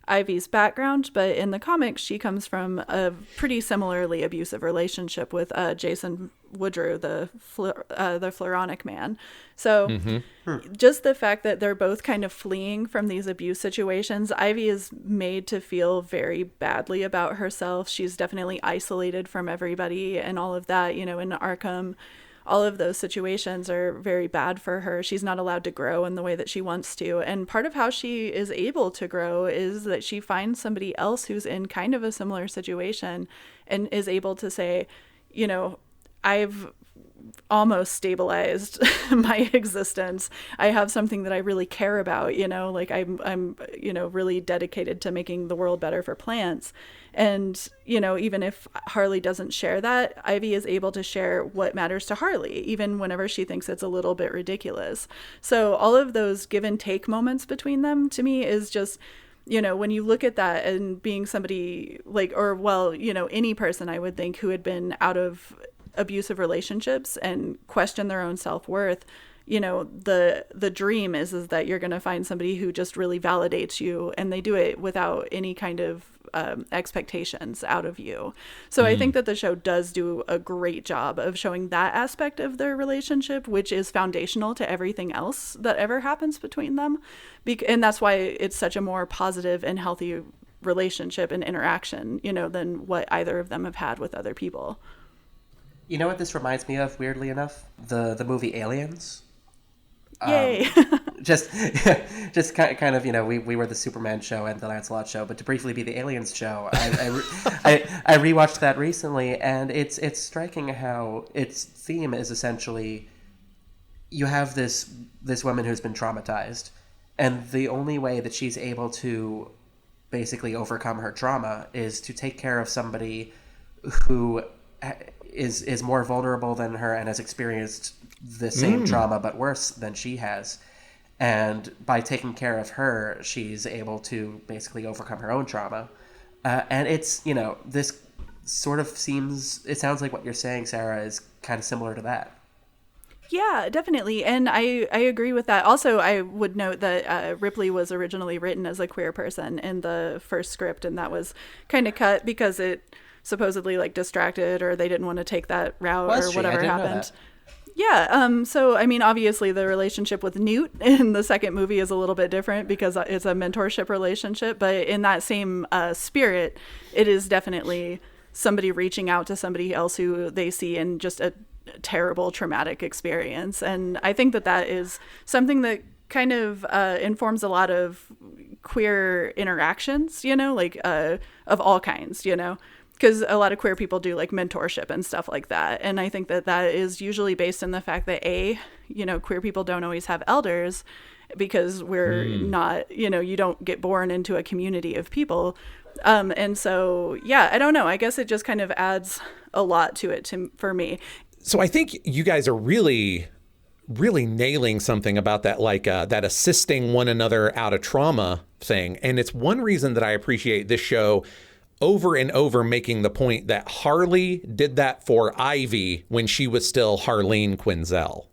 Ivy's background, but in the comics, she comes from a pretty similarly abusive relationship with Jason Woodrue, the Floronic Man. So just the fact that they're both kind of fleeing from these abuse situations, Ivy is made to feel very badly about herself. She's definitely isolated from everybody and all of that, you know, in Arkham. All of those situations are very bad for her. She's not allowed to grow in the way that she wants to. And part of how she is able to grow is that she finds somebody else who's in kind of a similar situation and is able to say, you know, I've almost stabilized my existence. I have something that I really care about, you know, like I'm, you know, really dedicated to making the world better for plants. And, you know, even if Harley doesn't share that, Ivy is able to share what matters to Harley, even whenever she thinks it's a little bit ridiculous. So all of those give and take moments between them, to me, is just, you know, when you look at that and being somebody like, or, well, you know, any person I would think who had been out of abusive relationships and question their own self-worth, you know, the dream is that you're going to find somebody who just really validates you, and they do it without any kind of expectations out of you. So I think that the show does do a great job of showing that aspect of their relationship, which is foundational to everything else that ever happens between them. And that's why it's such a more positive and healthy relationship and interaction, than what either of them have had with other people. You know what this reminds me of, weirdly enough? The movie Aliens. Yay! Just kind of, we were the Superman show and the Lancelot show, but to briefly be the Aliens show, I rewatched that recently, and it's striking how its theme is essentially you have this woman who's been traumatized, and the only way that she's able to basically overcome her trauma is to take care of somebody who is more vulnerable than her and has experienced the same trauma but worse than she has. And by taking care of her, she's able to basically overcome her own trauma. And it's, this sort of sounds like what you're saying, Sarah, is kind of similar to that. Yeah, definitely. And I agree with that. Also, I would note that Ripley was originally written as a queer person in the first script, and that was kind of cut because it supposedly distracted, or they didn't want to take that route, or whatever happened. Yeah. So, I mean, obviously the relationship with Newt in the second movie is a little bit different because it's a mentorship relationship. But in that same spirit, it is definitely somebody reaching out to somebody else who they see in just a terrible traumatic experience. And I think that is something that kind of informs a lot of queer interactions, of all kinds, because a lot of queer people do mentorship and stuff like that. And I think that is usually based in the fact that queer people don't always have elders because we're not, you don't get born into a community of people. And so, yeah, I don't know. I guess it just kind of adds a lot to it for me. So I think you guys are really nailing something about that, that assisting one another out of trauma thing. And it's one reason that I appreciate this show over and over, making the point that Harley did that for Ivy when she was still Harleen Quinzel.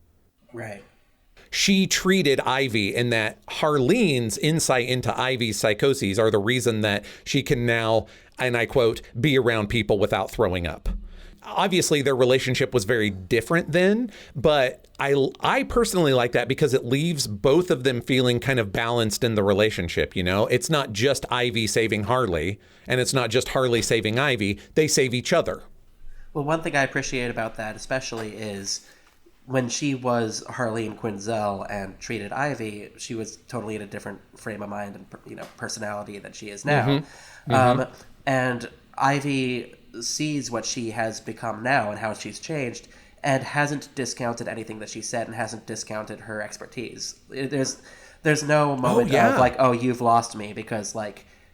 Right. She treated Ivy, and that Harleen's insight into Ivy's psychoses are the reason that she can now, and I quote, be around people without throwing up. Obviously, their relationship was very different then, but I personally like that because it leaves both of them feeling kind of balanced in the relationship, It's not just Ivy saving Harley, and it's not just Harley saving Ivy. They save each other. Well, one thing I appreciate about that especially is when she was Harleen Quinzel and treated Ivy, she was totally in a different frame of mind and personality than she is now. And Ivy sees what she has become now and how she's changed, and hasn't discounted anything that she said and hasn't discounted her expertise. There's no moment of you've lost me, because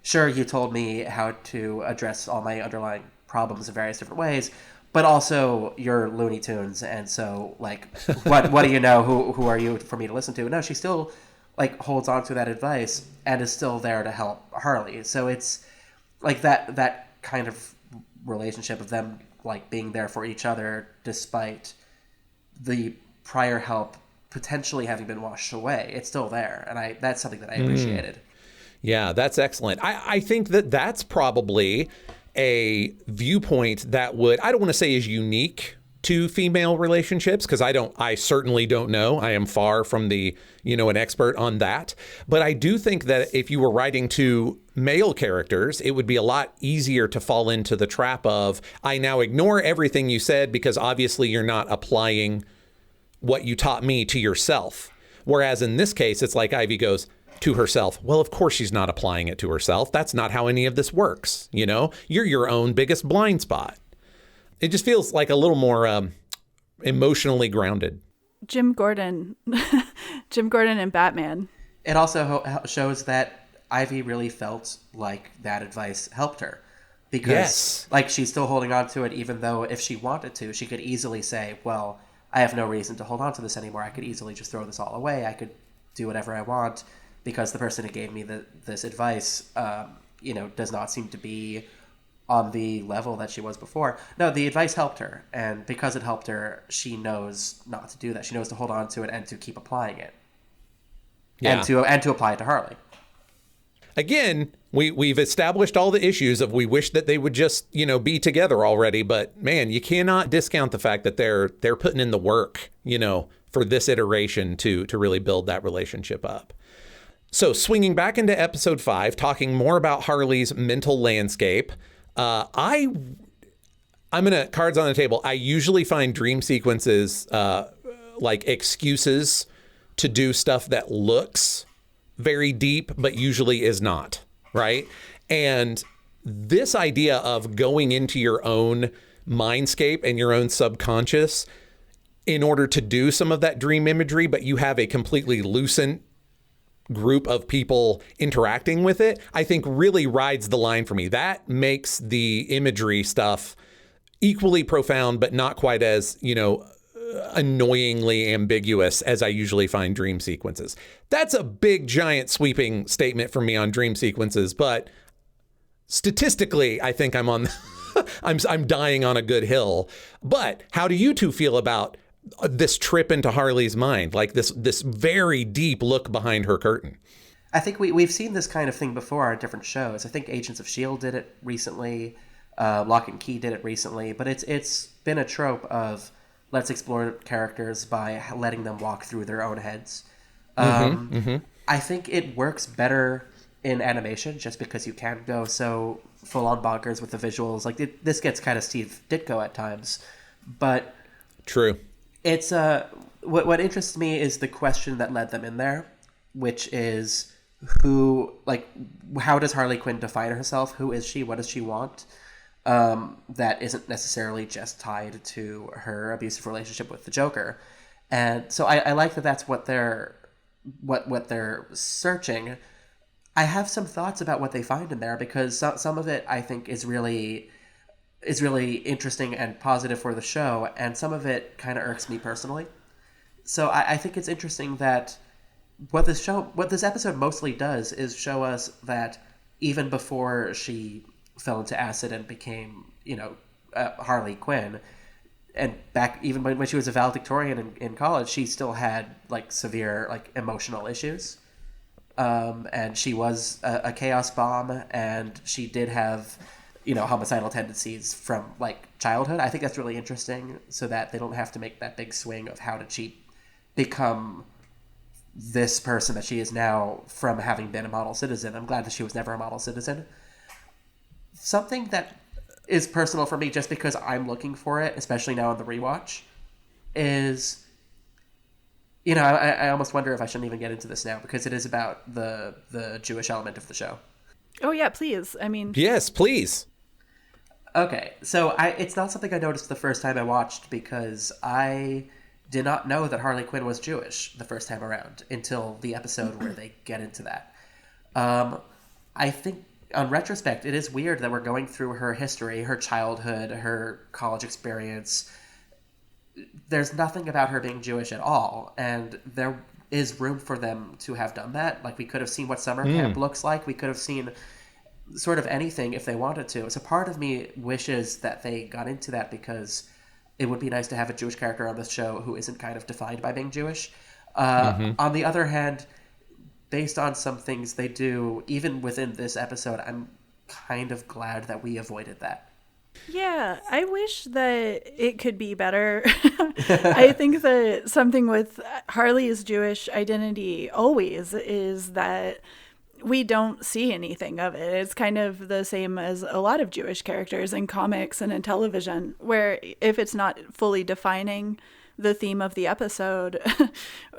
sure, you told me how to address all my underlying problems in various different ways, but also you're Looney Tunes, and so what do you know? Who are you for me to listen to? No, she still holds on to that advice and is still there to help Harley. So it's that kind of relationship of them being there for each other despite the prior help potentially having been washed away. It's still there, and that's something that I appreciated. Yeah, that's excellent. I think that's probably a viewpoint that I don't want to say is unique to female relationships, because I certainly don't know. I am far from an expert on that. But I do think that if you were writing to male characters, it would be a lot easier to fall into the trap of, I now ignore everything you said because obviously you're not applying what you taught me to yourself. Whereas in this case, it's like Ivy goes to herself, well, of course she's not applying it to herself. That's not how any of this works. You're your own biggest blind spot. It just feels like a little more emotionally grounded. Jim Gordon and Batman. It also shows that Ivy really felt like that advice helped her, because she's still holding on to it, even though if she wanted to, she could easily say, well, I have no reason to hold on to this anymore. I could easily just throw this all away. I could do whatever I want because the person who gave me this advice, does not seem to be on the level that she was before. No, the advice helped her, and because it helped her, she knows not to do that. She knows to hold on to it and to keep applying it, and to apply it to Harley. again, we've established all the issues of we wish that they would just, be together already. But man, you cannot discount the fact that they're putting in the work, for this iteration to really build that relationship up. So swinging back into episode 5, talking more about Harley's mental landscape, I'm going to cards on the table. I usually find dream sequences like excuses to do stuff that looks very deep, but usually is not, right? And this idea of going into your own mindscape and your own subconscious in order to do some of that dream imagery, but you have a completely lucent group of people interacting with it, I think really rides the line for me. That makes the imagery stuff equally profound, but not quite as, annoyingly ambiguous as I usually find dream sequences. That's a big, giant, sweeping statement for me on dream sequences, but statistically, I think I'm on, I'm dying on a good hill. But how do you two feel about this trip into Harley's mind, like this very deep look behind her curtain? I think we've seen this kind of thing before on different shows. I think Agents of S.H.I.E.L.D. did it recently. Lock and Key did it recently. But it's been a trope of let's explore characters by letting them walk through their own heads. I think it works better in animation just because you can go so full-on bonkers with the visuals. Like this gets kind of Steve Ditko at times. But true. It's what interests me is the question that led them in there, which is how does Harley Quinn define herself? Who is she? What does she want? That isn't necessarily just tied to her abusive relationship with the Joker. And so I like that that's what they're searching. I have some thoughts about what they find in there because some of it I think is really interesting and positive for the show, and some of it kind of irks me personally. So I think it's interesting that what this episode mostly does is show us that even before she fell into acid and became, Harley Quinn, and back even when she was a valedictorian in college, she still had severe emotional issues. And she was a chaos bomb, and she did have homicidal tendencies from childhood. I think that's really interesting, so that they don't have to make that big swing of how did she become this person that she is now from having been a model citizen. I'm glad that she was never a model citizen. Something that is personal for me, just because I'm looking for it, especially now on the rewatch, is I almost wonder if I shouldn't even get into this now because it is about the Jewish element of the show. Oh yeah, please. I mean, yes, please. Okay, so it's not something I noticed the first time I watched because I did not know that Harley Quinn was Jewish the first time around until the episode where they get into that. I think, on retrospect, it is weird that we're going through her history, her childhood, her college experience. There's nothing about her being Jewish at all, and there is room for them to have done that. We could have seen what summer camp looks like. We could have seen sort of anything if they wanted to. So part of me wishes that they got into that because it would be nice to have a Jewish character on this show who isn't kind of defined by being Jewish. On the other hand, based on some things they do, even within this episode, I'm kind of glad that we avoided that. Yeah, I wish that it could be better. I think that something with Harley's Jewish identity always is that we don't see anything of it. It's kind of the same as a lot of Jewish characters in comics and in television, where if it's not fully defining the theme of the episode,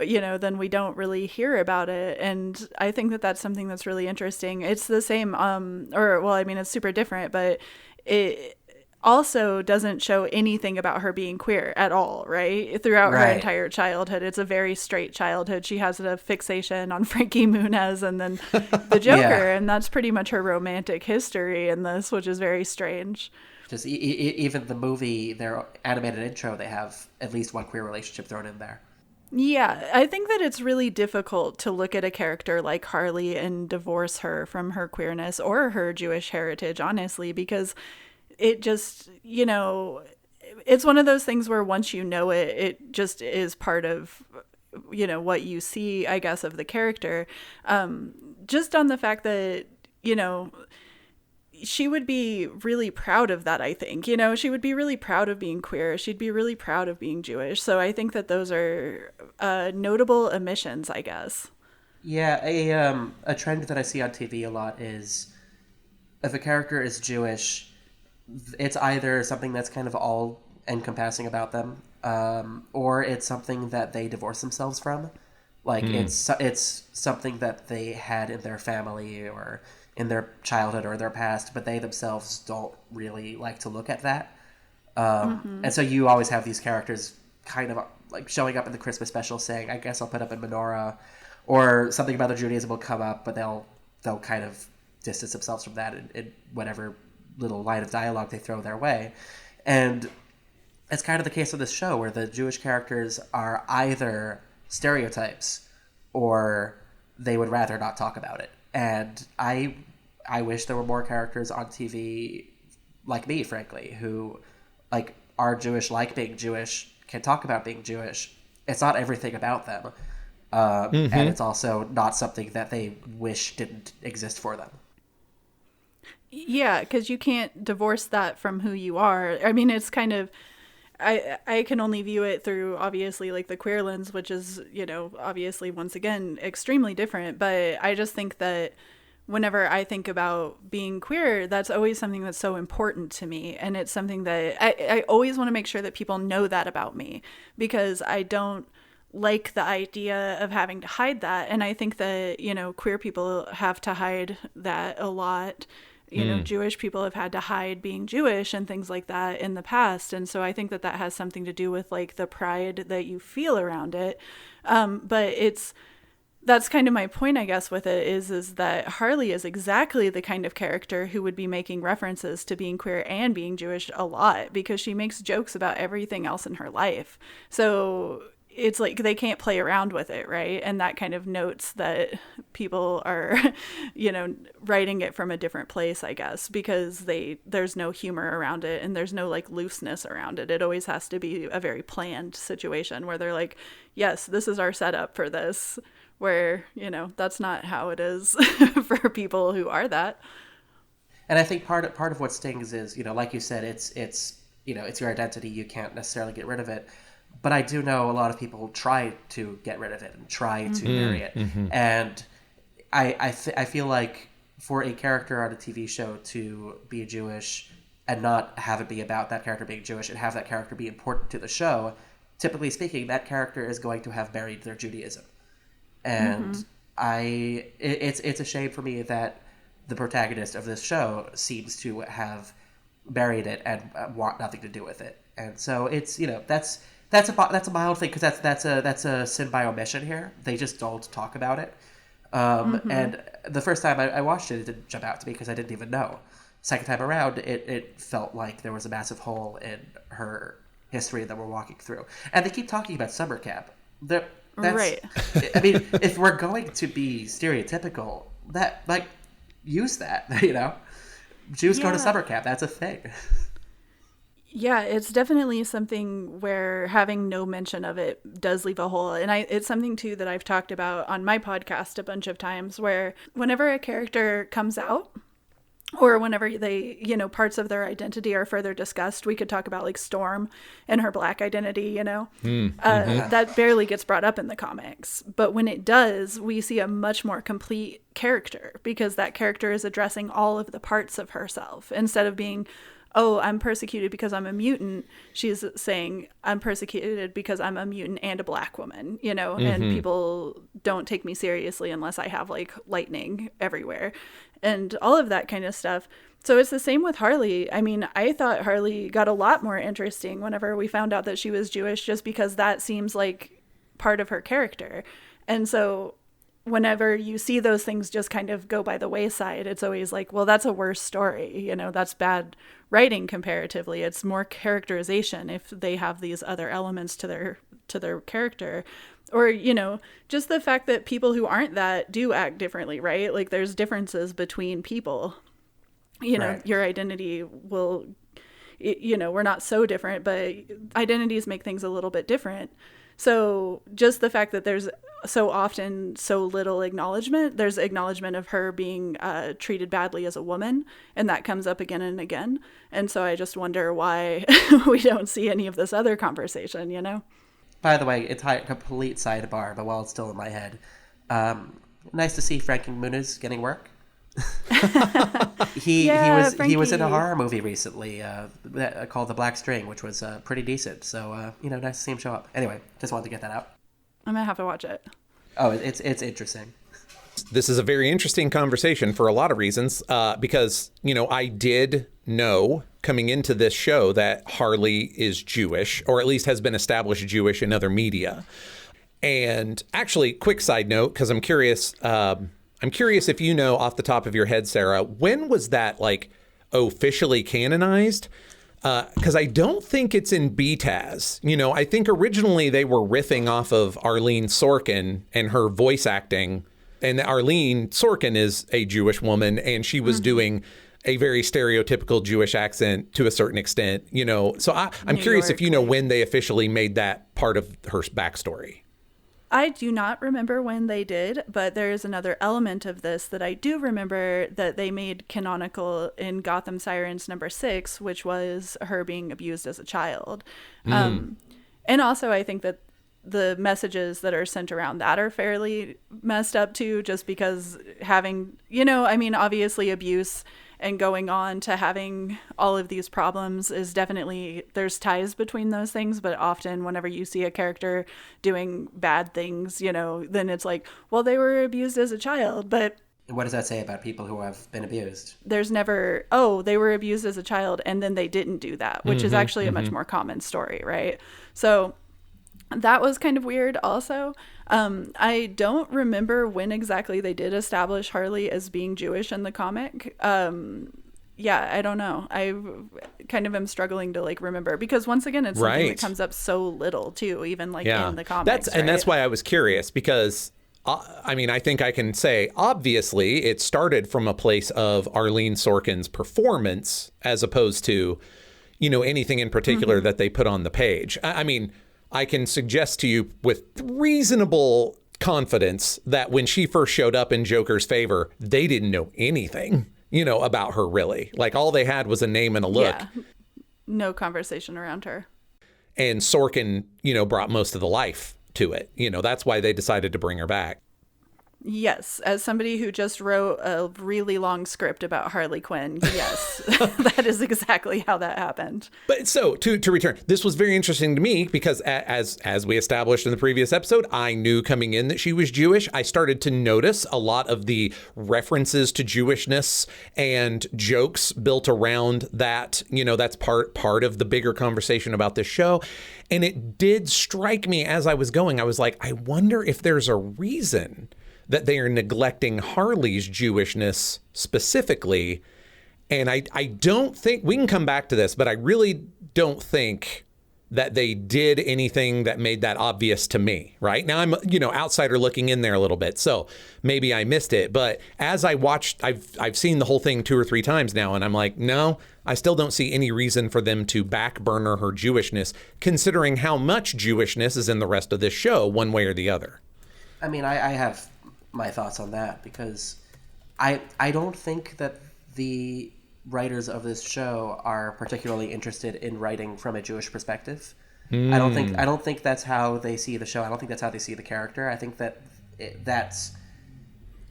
then we don't really hear about it. And I think that that's something that's really interesting. It's the same, it's super different, but it also doesn't show anything about her being queer at all, right? Throughout her entire childhood. It's a very straight childhood. She has a fixation on Frankie Muniz and then the Joker, and that's pretty much her romantic history in this, which is very strange. Just even the movie, their animated intro, they have at least one queer relationship thrown in there. Yeah, I think that it's really difficult to look at a character like Harley and divorce her from her queerness or her Jewish heritage, honestly, because it just, it's one of those things where once you know it, it just is part of what you see, I guess, of the character. Just on the fact that, she would be really proud of that, I think. She would be really proud of being queer. She'd be really proud of being Jewish. So I think that those are notable omissions, I guess. Yeah, a trend that I see on TV a lot is if a character is Jewish, it's either something that's kind of all encompassing about them, or it's something that they divorce themselves from. Like it's something that they had in their family or in their childhood or their past, but they themselves don't really like to look at that. And so you always have these characters kind of like showing up in the Christmas special saying, I guess I'll put up a menorah, or something about their Judaism will come up, but they'll kind of distance themselves from that in whatever little line of dialogue they throw their way. And it's kind of the case of this show where the Jewish characters are either stereotypes or they would rather not talk about it. And I wish there were more characters on TV like me, frankly, who like are Jewish, like being Jewish, can talk about being Jewish. It's not everything about them. And it's also not something that they wish didn't exist for them. Yeah, because you can't divorce that from who you are. I mean, it's kind of, I can only view it through, obviously, like the queer lens, which is, obviously, once again, extremely different. But I just think that whenever I think about being queer, that's always something that's so important to me. And it's something that I always want to make sure that people know that about me, because I don't like the idea of having to hide that. And I think that, queer people have to hide that a lot. Jewish people have had to hide being Jewish and things like that in the past. And so I think that has something to do with like the pride that you feel around it. But that's kind of my point, I guess, with it is that Harley is exactly the kind of character who would be making references to being queer and being Jewish a lot, because she makes jokes about everything else in her life. So it's like they can't play around with it, right? And that kind of notes that people are, writing it from a different place, I guess, because there's no humor around it and there's no like looseness around it. It always has to be a very planned situation where they're like, yes, this is our setup for this, where, that's not how it is for people who are that. And I think part of what stings is, like you said, it's your identity. You can't necessarily get rid of it. But I do know a lot of people try to get rid of it and try to bury it. And I feel like for a character on a TV show to be Jewish and not have it be about that character being Jewish and have that character be important to the show, typically speaking, that character is going to have buried their Judaism. And it's a shame for me that the protagonist of this show seems to have buried it and want nothing to do with it. And so it's, that's a mild thing, because that's a sin by omission here. They just don't talk about it. And the first time I watched it, it didn't jump out to me because I didn't even know. Second time around, it felt like there was a massive hole in her history that we're walking through. And they keep talking about summer camp. Right. I mean, if we're going to be stereotypical, that use that. Jews go to summer camp. That's a thing. Yeah, it's definitely something where having no mention of it does leave a hole. And it's something, too, that I've talked about on my podcast a bunch of times, where whenever a character comes out, or whenever they, parts of their identity are further discussed, we could talk about like Storm and her Black identity, that barely gets brought up in the comics. But when it does, we see a much more complete character, because that character is addressing all of the parts of herself instead of being, oh, I'm persecuted because I'm a mutant. She's saying, I'm persecuted because I'm a mutant and a Black woman, and people don't take me seriously unless I have like lightning everywhere and all of that kind of stuff. So it's the same with Harley. I mean, I thought Harley got a lot more interesting whenever we found out that she was Jewish, just because that seems like part of her character. And so whenever you see those things just kind of go by the wayside, it's always like, well, that's a worse story. That's bad writing comparatively. It's more characterization if they have these other elements to their character. Or, just the fact that people who aren't that do act differently, right? Like there's differences between people. Right. Your identity will, we're not so different, but identities make things a little bit different. So just the fact that there's so often so little acknowledgement, there's acknowledgement of her being treated badly as a woman, and that comes up again and again. And so I just wonder why we don't see any of this other conversation, you know? By the way, it's a complete sidebar, but while it's still in my head, nice to see Frankie Muniz getting work. He was in a horror movie recently called The Black String, which was pretty decent. So nice to see him show up. Anyway, just wanted to get that out. I'm gonna have to watch it. Oh, it's interesting. This is a very interesting conversation for a lot of reasons, because I did know coming into this show that Harley is Jewish, or at least has been established Jewish in other media. And actually, quick side note, because I'm curious if you know off the top of your head, Sarah, when was that officially canonized? Because I don't think it's in BTAS. I think originally they were riffing off of Arlene Sorkin and her voice acting. And Arlene Sorkin is a Jewish woman, and she was doing a very stereotypical Jewish accent to a certain extent. So I'm curious if you know when they officially made that part of her backstory. I do not remember when they did, but there is another element of this that I do remember that they made canonical in Gotham Sirens #6, which was her being abused as a child. And also I think that the messages that are sent around that are fairly messed up too, just because having, obviously abuse and going on to having all of these problems is definitely, there's ties between those things, but often whenever you see a character doing bad things, then it's like, well, they were abused as a child, but what does that say about people who have been abused? There's never, they were abused as a child and then they didn't do that, which is actually a much more common story, right? So that was kind of weird also. I don't remember when exactly they did establish Harley as being Jewish in the comic. I don't know. I kind of am struggling to remember, because once again, it's something that comes up so little too, even in the comics. That's why I was curious, because I think I can say, obviously, it started from a place of Arlene Sorkin's performance as opposed to, anything in particular that they put on the page. I can suggest to you with reasonable confidence that when she first showed up in Joker's favor, they didn't know anything, about her really. All they had was a name and a look. Yeah. No conversation around her. And Sorkin, brought most of the life to it. That's why they decided to bring her back. Yes, as somebody who just wrote a really long script about Harley Quinn, yes, that is exactly how that happened. But so to return, this was very interesting to me because as we established in the previous episode, I knew coming in that she was Jewish. I started to notice a lot of the references to Jewishness and jokes built around that. That's part of the bigger conversation about this show. And it did strike me as I was going. I was like, I wonder if there's a reason that they are neglecting Harley's Jewishness specifically. And I don't think, we can come back to this, but I really don't think that they did anything that made that obvious to me, right? Now I'm, outsider looking in there a little bit, so maybe I missed it. But as I watched, I've seen the whole thing 2 or 3 times now, and I'm like, no, I still don't see any reason for them to back burner her Jewishness, considering how much Jewishness is in the rest of this show, one way or the other. I have my thoughts on that, because I don't think that the writers of this show are particularly interested in writing from a Jewish perspective. I don't think that's how they see the show. I don't think that's how they see the character. I think that that's,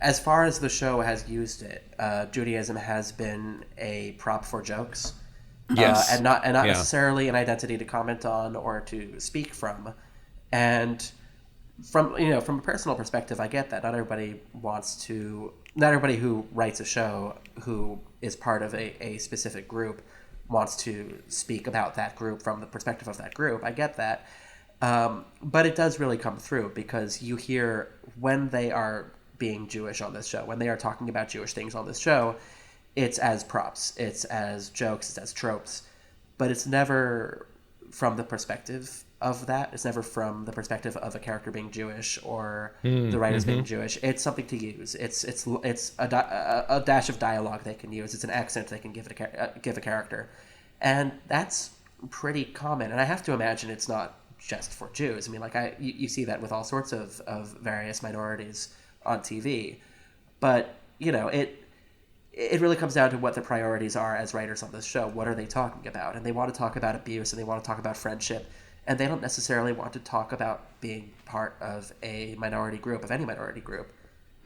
as far as the show has used it, Judaism has been a prop for jokes. Yes. And not necessarily an identity to comment on or to speak from. And from a personal perspective, I get that. Not everybody who writes a show who is part of a specific group wants to speak about that group from the perspective of that group. I get that. But it does really come through, because you hear when they are being Jewish on this show, when they are talking about Jewish things on this show, it's as props, it's as jokes, it's as tropes, but it's never from the perspective of that. It's never from the perspective of a character being Jewish or the writers being Jewish. It's something to use. It's a dash of dialogue they can use. It's an accent they can give a character, and that's pretty common. And I have to imagine it's not just for Jews. I mean, like you see that with all sorts of various minorities on TV, but it really comes down to what the priorities are as writers on this show. What are they talking about? And they want to talk about abuse, and they want to talk about friendship, and they don't necessarily want to talk about being part of a minority group, of any minority group.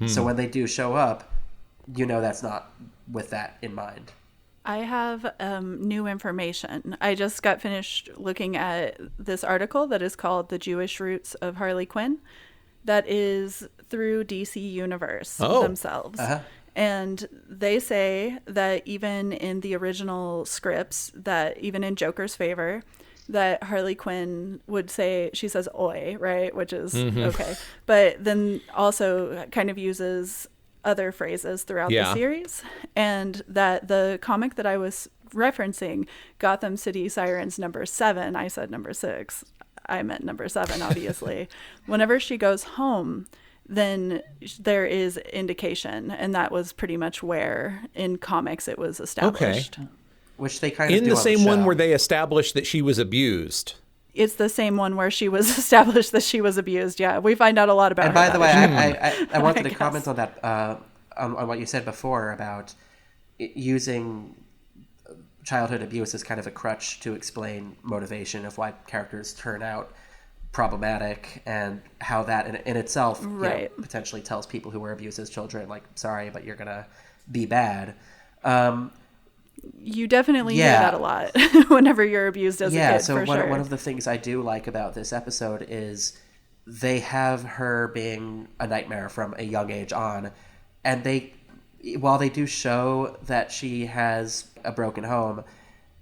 So when they do show up, that's not with that in mind. I have new information. I just got finished looking at this article that is called "The Jewish Roots of Harley Quinn," that is through DC Universe themselves. Uh-huh. And they say that even in the original scripts, that even in Joker's favor, that Harley Quinn would say, she says "oi," right? Which is okay. But then also kind of uses other phrases throughout the series. And that the comic that I was referencing, Gotham City Sirens #7, I said #6. I meant #7, obviously. Whenever she goes home, then there is indication, and that was pretty much where in comics it was established. Okay. Which they kind of in do the same the one where they established that she was abused. It's the same one where she was established that she was abused. Yeah, we find out a lot about her. And by the way, I wanted to comment on that, on what you said before about using childhood abuse as kind of a crutch to explain motivation of why characters turn out problematic, and how that in itself potentially tells people who were abused as children, like, sorry, but you're gonna be bad. You definitely hear that a lot whenever you're abused as a kid. So for sure. One of the things I do like about this episode is they have her being a nightmare from a young age on, and while they do show that she has a broken home,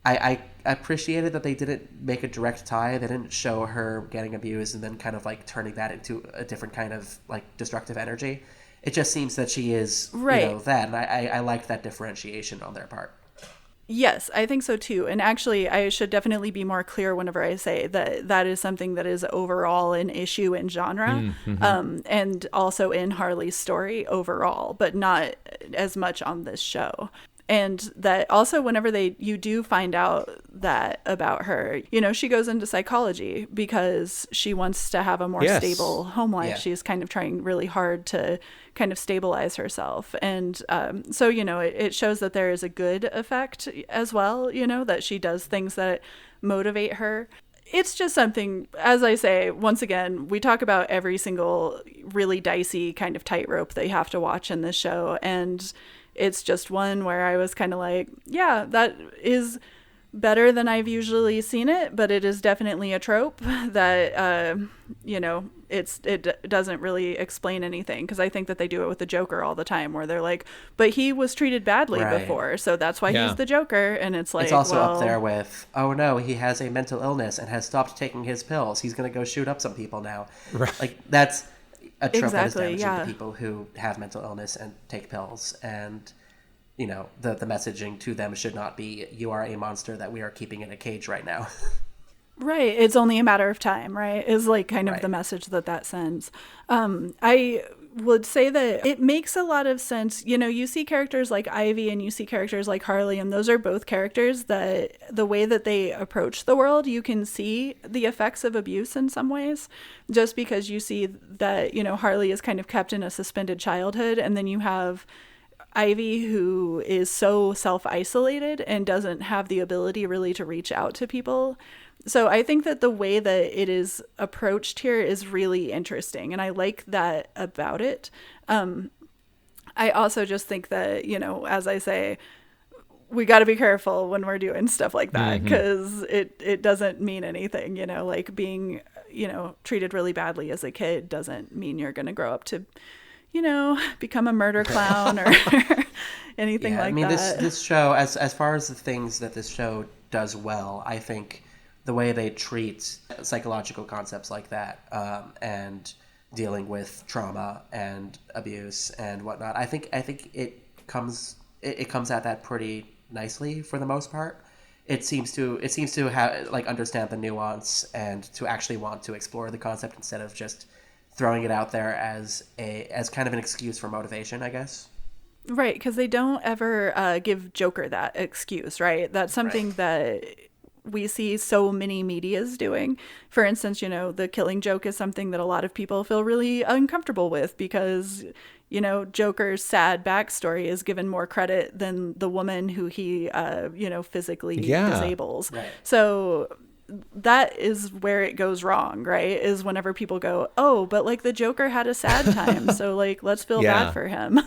I appreciated that they didn't make a direct tie. They didn't show her getting abused and then kind of like turning that into a different kind of like destructive energy. It just seems that she is that, and I liked that differentiation on their part. Yes, I think so too. And actually, I should definitely be more clear whenever I say that that is something that is overall an issue in genre, and also in Harley's story overall, but not as much on this show. And that also whenever you do find out that about her, she goes into psychology because she wants to have a more stable home life. Yeah. She's kind of trying really hard to kind of stabilize herself. And so, it shows that there is a good effect as well, that she does things that motivate her. It's just something, as I say, once again, we talk about every single really dicey kind of tightrope that you have to watch in this show. And it's just one where I was kind of like, yeah, that is better than I've usually seen it, but it is definitely a trope that, it doesn't really explain anything, because I think that they do it with the Joker all the time, where they're like, but he was treated badly before, so that's why he's the Joker. And it's like, it's also up there with, oh no, he has a mental illness and has stopped taking his pills. He's going to go shoot up some people now. Right. Like, that's a trope that is damaging to people who have mental illness and take pills. And, the messaging to them should not be, you are a monster that we are keeping in a cage right now. Right. It's only a matter of time, right? Is like kind of the message that sends. I would say that it makes a lot of sense. You see characters like Ivy and you see characters like Harley, and those are both characters that the way that they approach the world, you can see the effects of abuse in some ways, just because you see that, Harley is kind of kept in a suspended childhood, and then you have Ivy, who is so self-isolated and doesn't have the ability really to reach out to people. So I think that the way that it is approached here is really interesting, and I like that about it. I also just think that, as I say, we got to be careful when we're doing stuff like that, because it doesn't mean anything, like being, treated really badly as a kid doesn't mean you're going to grow up to, become a murder clown or anything like that. I mean, this show, as far as the things that this show does well, I think the way they treat psychological concepts like that, and dealing with trauma and abuse and whatnot, I think it comes at that pretty nicely for the most part. It seems to have understand the nuance and to actually want to explore the concept instead of just throwing it out there as kind of an excuse for motivation, I guess. Right, because they don't ever give Joker that excuse, right? That's something that we see so many medias doing. For instance, the killing joke is something that a lot of people feel really uncomfortable with because, Joker's sad backstory is given more credit than the woman who he, physically disables. Right. So that is where it goes wrong, right? Is whenever people go, oh, but like the Joker had a sad time, so like let's feel bad for him.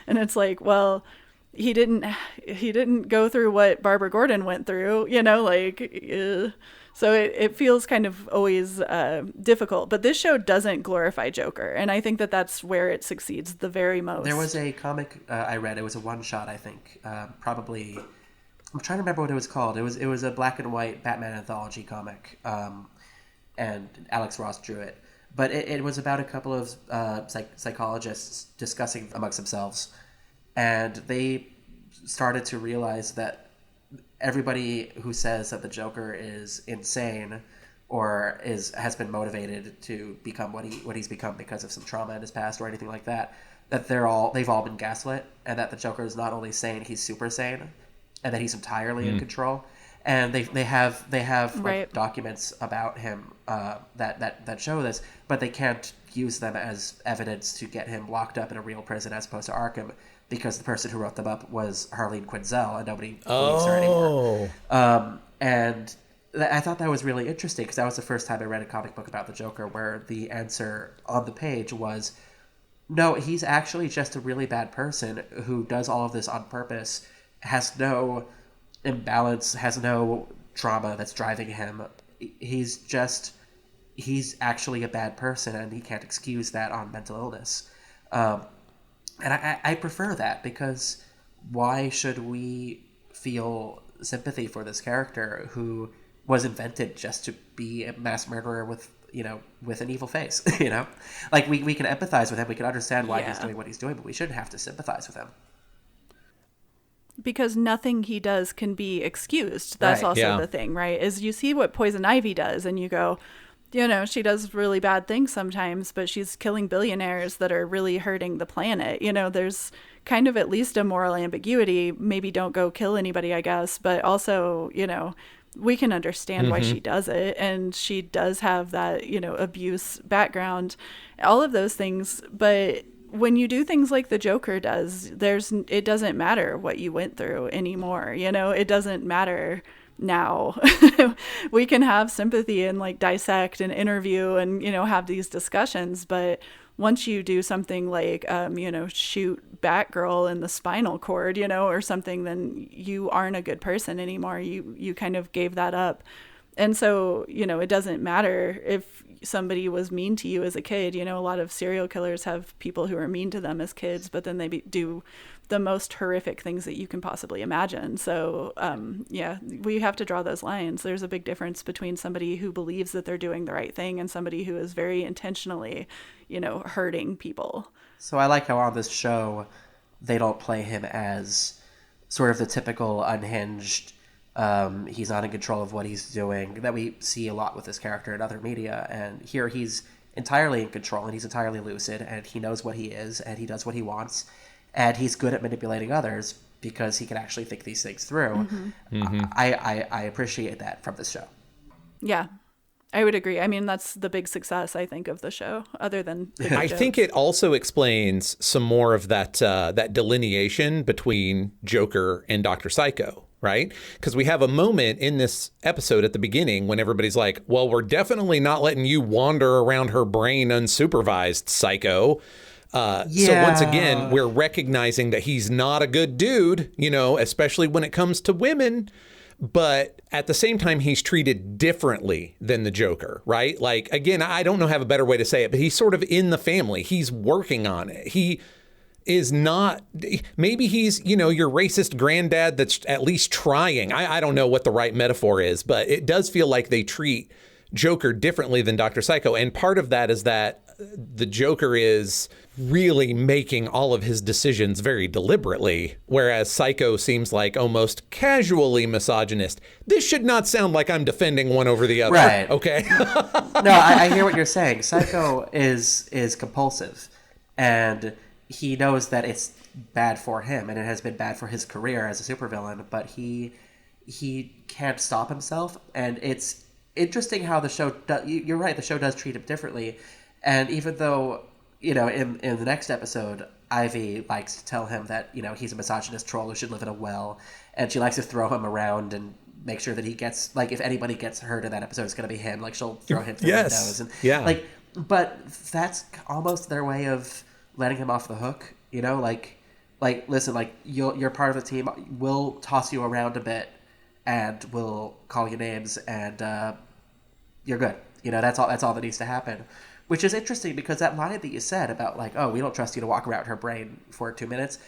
And it's like, well, he didn't go through what Barbara Gordon went through, so it feels kind of always difficult. But this show doesn't glorify Joker, and I think that that's where it succeeds the very most. There was a comic I read. It was a one-shot, I think, probably. I'm trying to remember what it was called. It was a black and white Batman anthology comic, and Alex Ross drew it. But it was about a couple of psychologists discussing amongst themselves, and they started to realize that everybody who says that the Joker is insane or has been motivated to become what he's become because of some trauma in his past or anything like that, that they've all been gaslit, and that the Joker is not only sane, he's super sane, and that he's entirely in control. And they have right. documents about him that show this, but they can't use them as evidence to get him locked up in a real prison as opposed to Arkham, because the person who wrote them up was Harley Quinn, and nobody believes her anymore. And I thought that was really interesting, because that was the first time I read a comic book about the Joker where the answer on the page was, no, he's actually just a really bad person who does all of this on purpose, has no imbalance, has no trauma that's driving him. He's actually a bad person, and he can't excuse that on mental illness. And I prefer that, because why should we feel sympathy for this character who was invented just to be a mass murderer with an evil face? Like we can empathize with him, we can understand why he's doing what he's doing, but we shouldn't have to sympathize with him. Because nothing he does can be excused. That's also the thing, right? Is you see what Poison Ivy does, and you go, she does really bad things sometimes, but she's killing billionaires that are really hurting the planet. There's kind of at least a moral ambiguity. Maybe don't go kill anybody, I guess. But also, we can understand why she does it. And she does have that, abuse background, all of those things. But when you do things like the Joker does, it doesn't matter what you went through anymore. It doesn't matter now. We can have sympathy and like dissect and interview and have these discussions, but once you do something like shoot Batgirl in the spinal cord or something, then you aren't a good person anymore. You kind of gave that up. And so it doesn't matter if somebody was mean to you as a kid. A lot of serial killers have people who are mean to them as kids, but then they do the most horrific things that you can possibly imagine. So, we have to draw those lines. There's a big difference between somebody who believes that they're doing the right thing and somebody who is very intentionally, hurting people. So I like how on this show, they don't play him as sort of the typical unhinged, he's not in control of what he's doing, that we see a lot with this character in other media. And here he's entirely in control, and he's entirely lucid, and he knows what he is, and he does what he wants. And he's good at manipulating others because he can actually think these things through. I appreciate that from this show. Yeah, I would agree. I mean, that's the big success, I think, of the show, other than the I think it also explains some more of that delineation between Joker and Dr. Psycho, right? Because we have a moment in this episode at the beginning when everybody's like, well, we're definitely not letting you wander around her brain unsupervised, Psycho. So once again, we're recognizing that he's not a good dude, especially when it comes to women. But at the same time, he's treated differently than the Joker, right? Like, again, I don't know have a better way to say it, but he's sort of in the family. He's working on it. He is not, maybe he's, your racist granddad that's at least trying. I don't know what the right metaphor is, but it does feel like they treat Joker differently than Dr. Psycho. And part of that is that the Joker is really making all of his decisions very deliberately, whereas Psycho seems like almost casually misogynist. This should not sound like I'm defending one over the other. Right. Okay. No, I hear what you're saying. Psycho is compulsive, and he knows that it's bad for him, and it has been bad for his career as a supervillain, but he he can't stop himself. And it's interesting how the show you're right, the show does treat him differently. And even though, in the next episode, Ivy likes to tell him that, he's a misogynist troll who should live in a well, and she likes to throw him around and make sure that he gets, like, if anybody gets hurt in that episode, it's going to be him. Like, she'll throw him through windows. And, like, but that's almost their way of letting him off the hook, like, listen, like, you're part of the team. We'll toss you around a bit, and we'll call you names, and you're good. That's all that needs to happen. Which is interesting because that line that you said about, like, oh, we don't trust you to walk around her brain for 2 minutes,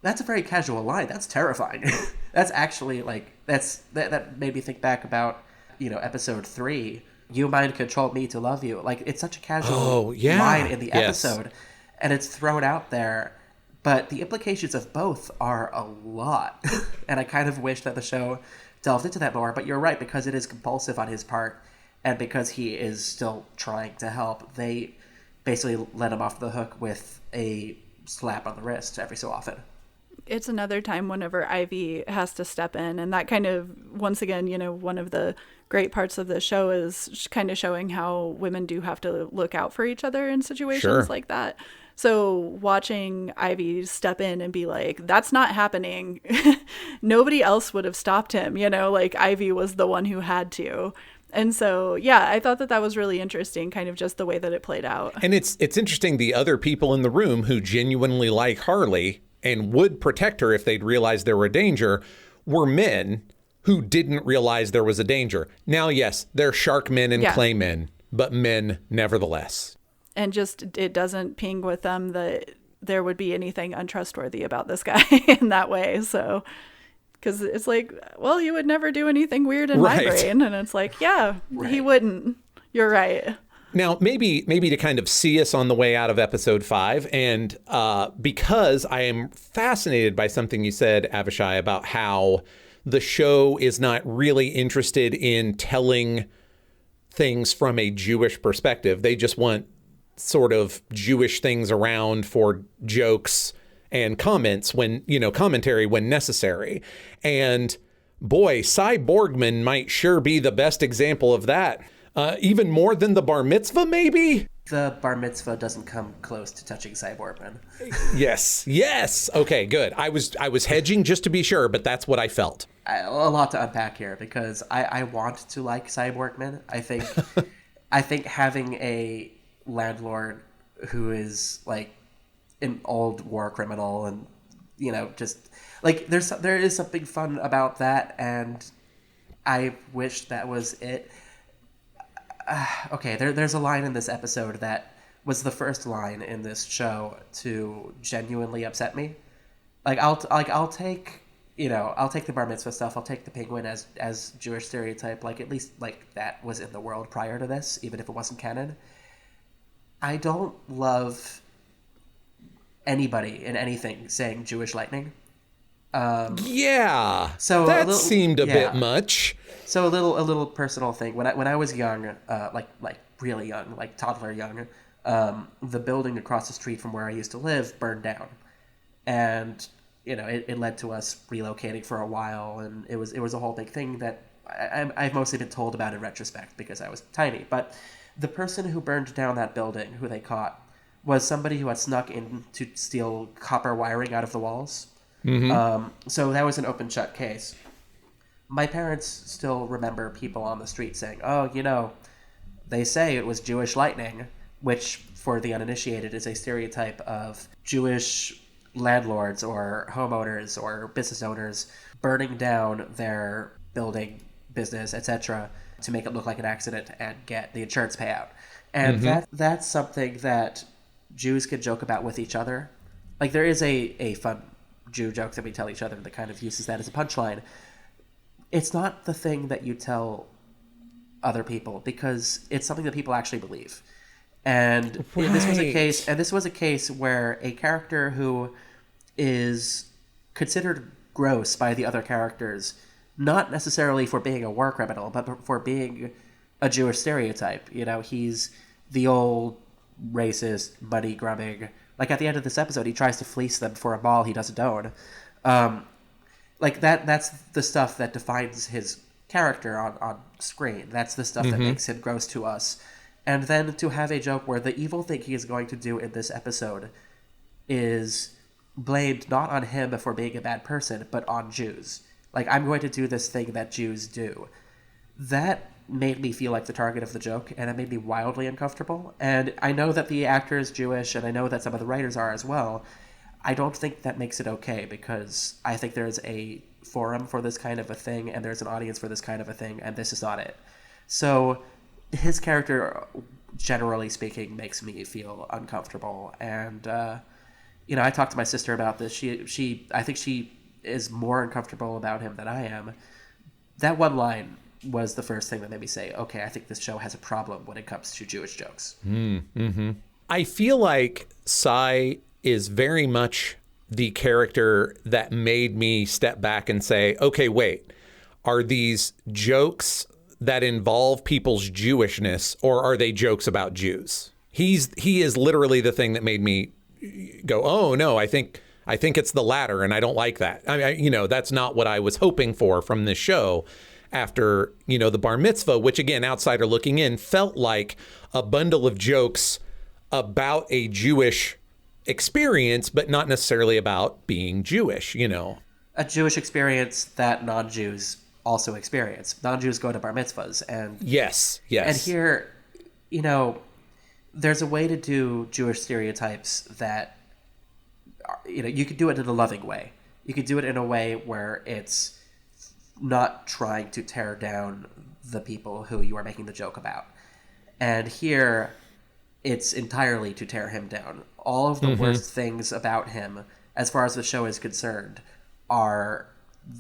that's a very casual line. That's terrifying. That's actually, like, that made me think back about, episode 3, you mind control me to love you. Like, it's such a casual line in the episode, and it's thrown out there, but the implications of both are a lot. And I kind of wish that the show delved into that more, but you're right, because it is compulsive on his part, and because he is still trying to help, they basically let him off the hook with a slap on the wrist every so often. It's another time whenever Ivy has to step in, and that kind of, once again, one of the great parts of the show is kind of showing how women do have to look out for each other in situations like that. So watching Ivy step in and be like, that's not happening. Nobody else would have stopped him, like Ivy was the one who had to. And so, yeah, I thought that was really interesting, kind of just the way that it played out. And it's interesting, the other people in the room who genuinely like Harley and would protect her if they'd realized there were danger were men who didn't realize there was a danger. Now, yes, they're shark men and clay men, but men nevertheless. And just, it doesn't ping with them that there would be anything untrustworthy about this guy in that way. So, because it's like, well, he would never do anything weird in my brain. And it's like, he wouldn't. You're right. Now, maybe to kind of see us on the way out of episode 5, and because I am fascinated by something you said, Avishai, about how the show is not really interested in telling things from a Jewish perspective. They just want sort of Jewish things around for jokes and comments when, commentary when necessary. And boy, Cy Borgman might sure be the best example of that. Even more than the bar mitzvah, maybe? The bar mitzvah doesn't come close to touching Cy Borgman. Yes. Okay, good. I was hedging just to be sure, but that's what I felt. A lot to unpack here, because I want to like Cy Borgman. I think having a landlord who is like an old war criminal, and just like there is something fun about that, and I wish that was it. Okay, there's a line in this episode that was the first line in this show to genuinely upset me. I'll take the bar mitzvah stuff. I'll take the penguin as Jewish stereotype. Like, at least like that was in the world prior to this, even if it wasn't canon. I don't love anybody in anything saying Jewish lightning. So that seemed a bit much. So a little personal thing. When I was young, like really young, like toddler young, the building across the street from where I used to live burned down, and it led to us relocating for a while, and it was a whole big thing that I've mostly been told about in retrospect because I was tiny. But the person who burned down that building, who they caught, was somebody who had snuck in to steal copper wiring out of the walls. Mm-hmm. So that was an open shut case. My parents still remember people on the street saying, oh, they say it was Jewish lightning, which for the uninitiated is a stereotype of Jewish landlords or homeowners or business owners burning down their building, business, etc., to make it look like an accident and get the insurance payout. And that's something that Jews can joke about with each other. Like, there is a fun Jew joke that we tell each other that kind of uses that as a punchline. It's not the thing that you tell other people, because it's something that people actually believe. And this was a case where a character who is considered gross by the other characters, not necessarily for being a war criminal, but for being a Jewish stereotype. He's the old racist, money grubbing. Like, at the end of this episode, he tries to fleece them for a ball he doesn't own. like that's the stuff that defines his character on screen. That's the stuff that makes him gross to us. And then to have a joke where the evil thing he is going to do in this episode is blamed not on him for being a bad person, but on Jews. Like, I'm going to do this thing that Jews do. That made me feel like the target of the joke, and it made me wildly uncomfortable. And I know that the actor is Jewish, and I know that some of the writers are as well. I don't think that makes it okay, because I think there's a forum for this kind of a thing, and there's an audience for this kind of a thing, and this is not it. So his character, generally speaking, makes me feel uncomfortable. And, I talked to my sister about this. I think she is more uncomfortable about him than I am. That one line was the first thing that made me say, okay, I think this show has a problem when it comes to Jewish jokes. I feel like Sai is very much the character that made me step back and say, okay, wait, are these jokes that involve people's Jewishness, or are they jokes about Jews? He is literally the thing that made me go, oh no, I think it's the latter, and I don't like that. That's not what I was hoping for from this show. After, the bar mitzvah, which again, outsider looking in, felt like a bundle of jokes about a Jewish experience, but not necessarily about being Jewish, A Jewish experience that non-Jews also experience. Non-Jews go to bar mitzvahs. And yes. And here, there's a way to do Jewish stereotypes that, you could do it in a loving way. You could do it in a way where it's not trying to tear down the people who you are making the joke about. And here, it's entirely to tear him down. All of the worst things about him, as far as the show is concerned, are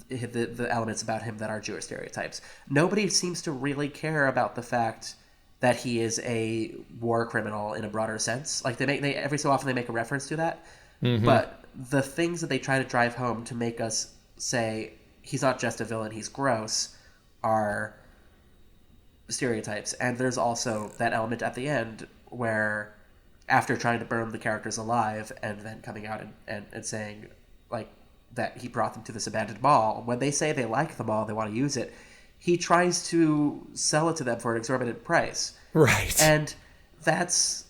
the elements about him that are Jewish stereotypes. Nobody seems to really care about the fact that he is a war criminal in a broader sense. Like, they every so often they make a reference to that. But the things that they try to drive home to make us say, he's not just a villain, he's gross, are stereotypes. And there's also that element at the end where, after trying to burn the characters alive and then coming out and saying, like, that he brought them to this abandoned mall, when they say they like the mall, they want to use it, he tries to sell it to them for an exorbitant price. Right. And that's,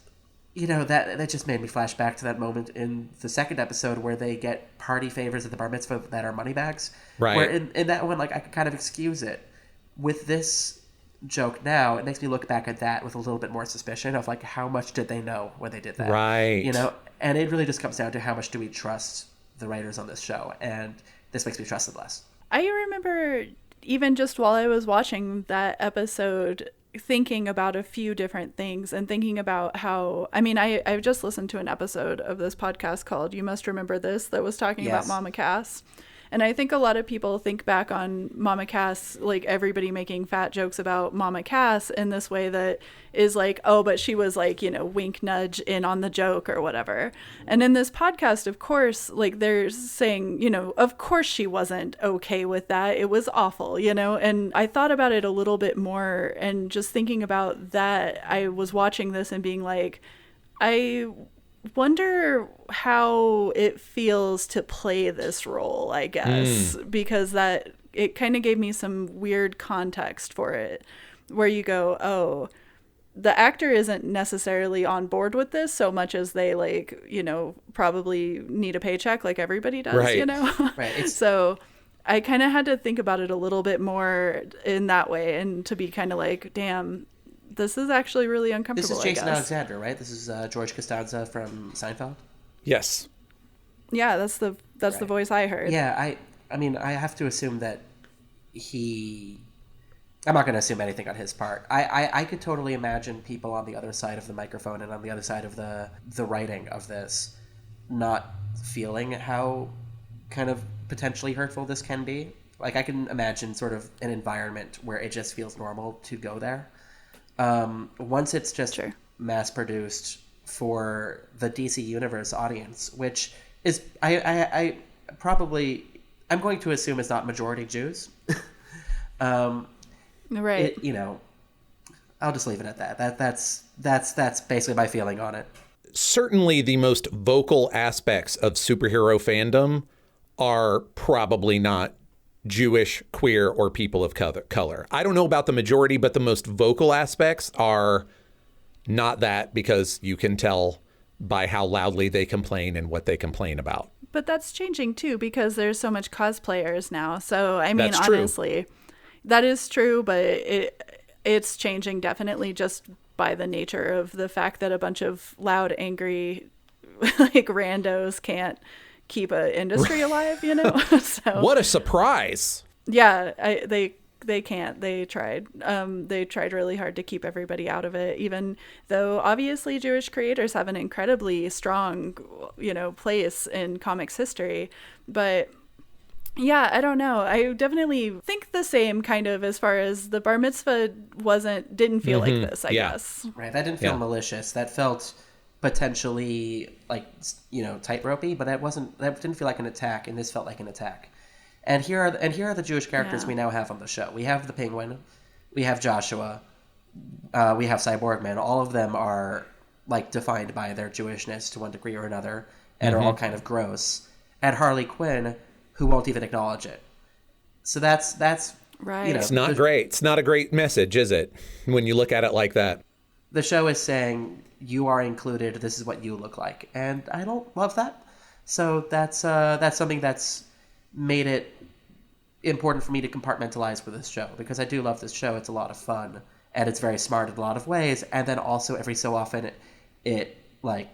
that just made me flash back to that moment in the second episode where they get party favors at the bar mitzvah that are money bags. Right. Where in that one, like, I could kind of excuse it. With this joke now, it makes me look back at that with a little bit more suspicion of, like, how much did they know when they did that? Right. And it really just comes down to how much do we trust the writers on this show, and this makes me trust them less. I remember, even just while I was watching that episode, thinking about a few different things and thinking about how, I've just listened to an episode of this podcast called You Must Remember This that was talking about Mama Cass. And I think a lot of people think back on Mama Cass, like everybody making fat jokes about Mama Cass in this way that is like, oh, but she was like, wink, nudge in on the joke or whatever. And in this podcast, of course, like they're saying, of course she wasn't okay with that. It was awful, and I thought about it a little bit more, and just thinking about that, I was watching this and being like, I wonder how it feels to play this role, I guess, because that it kind of gave me some weird context for it, where you go, oh, the actor isn't necessarily on board with this so much as they probably need a paycheck like everybody does, Right. Right. So I kind of had to think about it a little bit more in that way, and to be kind of like, damn, this is actually really uncomfortable. This is Jason Alexander, right? This is George Costanza from Seinfeld. Yes. Yeah, that's the voice I heard. Yeah, I have to assume that I'm not going to assume anything on his part. I could totally imagine people on the other side of the microphone and on the other side of the writing of this not feeling how kind of potentially hurtful this can be. Like, I can imagine sort of an environment where it just feels normal to go there. Once it's just mass-produced for the DC Universe audience, which is, I'm going to assume is not majority Jews. Right. I'll just leave it at that. That's basically my feeling on it. Certainly the most vocal aspects of superhero fandom are probably not Jewish, queer, or people of color. I don't know about the majority, but the most vocal aspects are not that, because you can tell by how loudly they complain and what they complain about. But that's changing too, because there's so much cosplayers now. So, I mean, That's honestly, that is true, but it's changing definitely just by the nature of the fact that a bunch of loud, angry, like randos can't keep an industry alive, you know? So What a surprise. yeah, they can't. They tried. They tried really hard to keep everybody out of it, even though obviously Jewish creators have an incredibly strong, you know, place in comics history. But yeah, I don't know. I definitely think the same kind of as far as the bar mitzvah didn't feel like this, I guess. Right. That didn't feel malicious. That felt potentially like, you know, tightropey, but that didn't feel like an attack, and this felt like an attack. And here are the Jewish characters we now have on the show. We have the Penguin, we have Joshua, we have Cyborgman. All of them are like defined by their Jewishness to one degree or another, and are all kind of gross. And Harley Quinn, who won't even acknowledge it. So that's right. You know, It's not great. It's not a great message, is it? When you look at it like that. The show is saying you are included. This is what you look like, and I don't love that. So that's something that's made it important for me to compartmentalize with this show, because I do love this show. It's a lot of fun, and it's very smart in a lot of ways. And then also every so often it like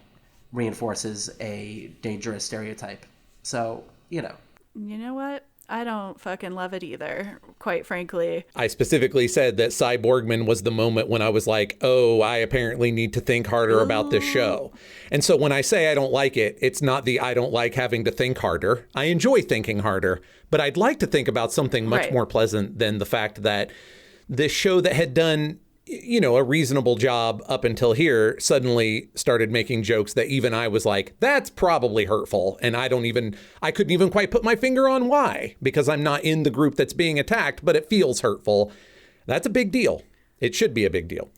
reinforces a dangerous stereotype. So, you know. You know what? I don't fucking love it either, quite frankly. I specifically said that Cyborgman was the moment when I was like, oh, I apparently need to think harder about this show. And so when I say I don't like it, it's not the I don't like having to think harder. I enjoy thinking harder, but I'd like to think about something much more pleasant than the fact that this show that had done, you know, a reasonable job up until here suddenly started making jokes that even I was like, that's probably hurtful. And I couldn't even quite put my finger on why, because I'm not in the group that's being attacked, but it feels hurtful. That's a big deal. It should be a big deal.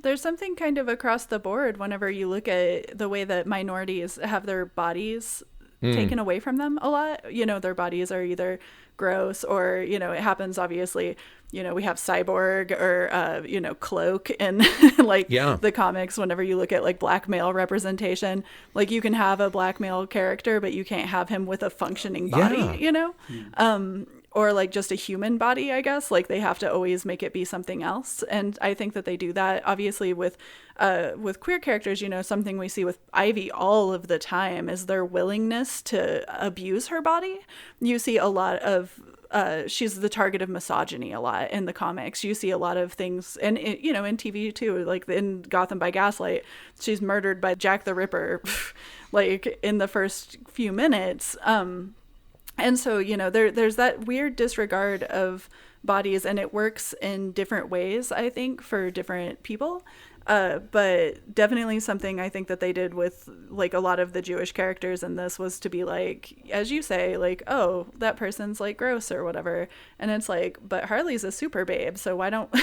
There's something kind of across the board whenever you look at the way that minorities have their bodies taken away from them a lot. You know, their bodies are either gross or, you know, it happens obviously, you know, we have Cyborg or, you know, Cloak in like the comics. Whenever you look at like black male representation, like you can have a black male character, but you can't have him with a functioning body, you know? Or like just a human body, I guess. Like they have to always make it be something else. And I think that they do that obviously with queer characters. You know, something we see with Ivy all of the time is their willingness to abuse her body. You see a lot of she's the target of misogyny a lot in the comics. You see a lot of things, and you know, in TV too, like in Gotham by Gaslight, she's murdered by Jack the Ripper like in the first few minutes. And so, you know, there's that weird disregard of bodies, and it works in different ways, I think, for different people. But definitely something I think that they did with like a lot of the Jewish characters in this was to be like, as you say, like, oh, that person's like gross or whatever. And it's like, but Harley's a super babe, so why don't,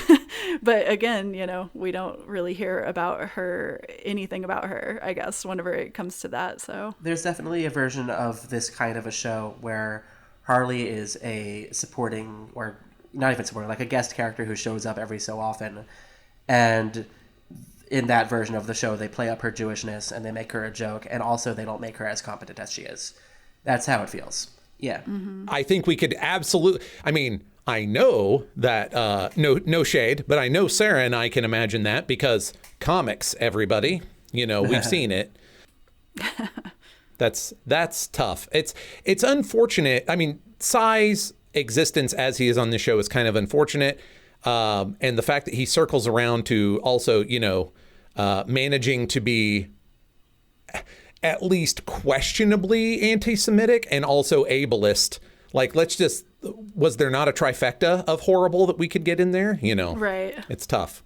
but again, you know, we don't really hear about her, anything about her, I guess, whenever it comes to that. So there's definitely a version of this kind of a show where Harley is a supporting, or not even supporting, like a guest character who shows up every so often. And in that version of the show, they play up her Jewishness and they make her a joke, and also they don't make her as competent as she is. That's how it feels. Yeah. Mm-hmm. I think we could absolutely, I mean, I know that, no shade, but I know Sarah and I can imagine that because comics, everybody, you know, we've seen it. That's tough. It's unfortunate. I mean, Cy's existence as he is on the show is kind of unfortunate. And the fact that he circles around to also, you know, managing to be at least questionably anti-Semitic and also ableist. Like, was there not a trifecta of horrible that we could get in there? You know, right. It's tough,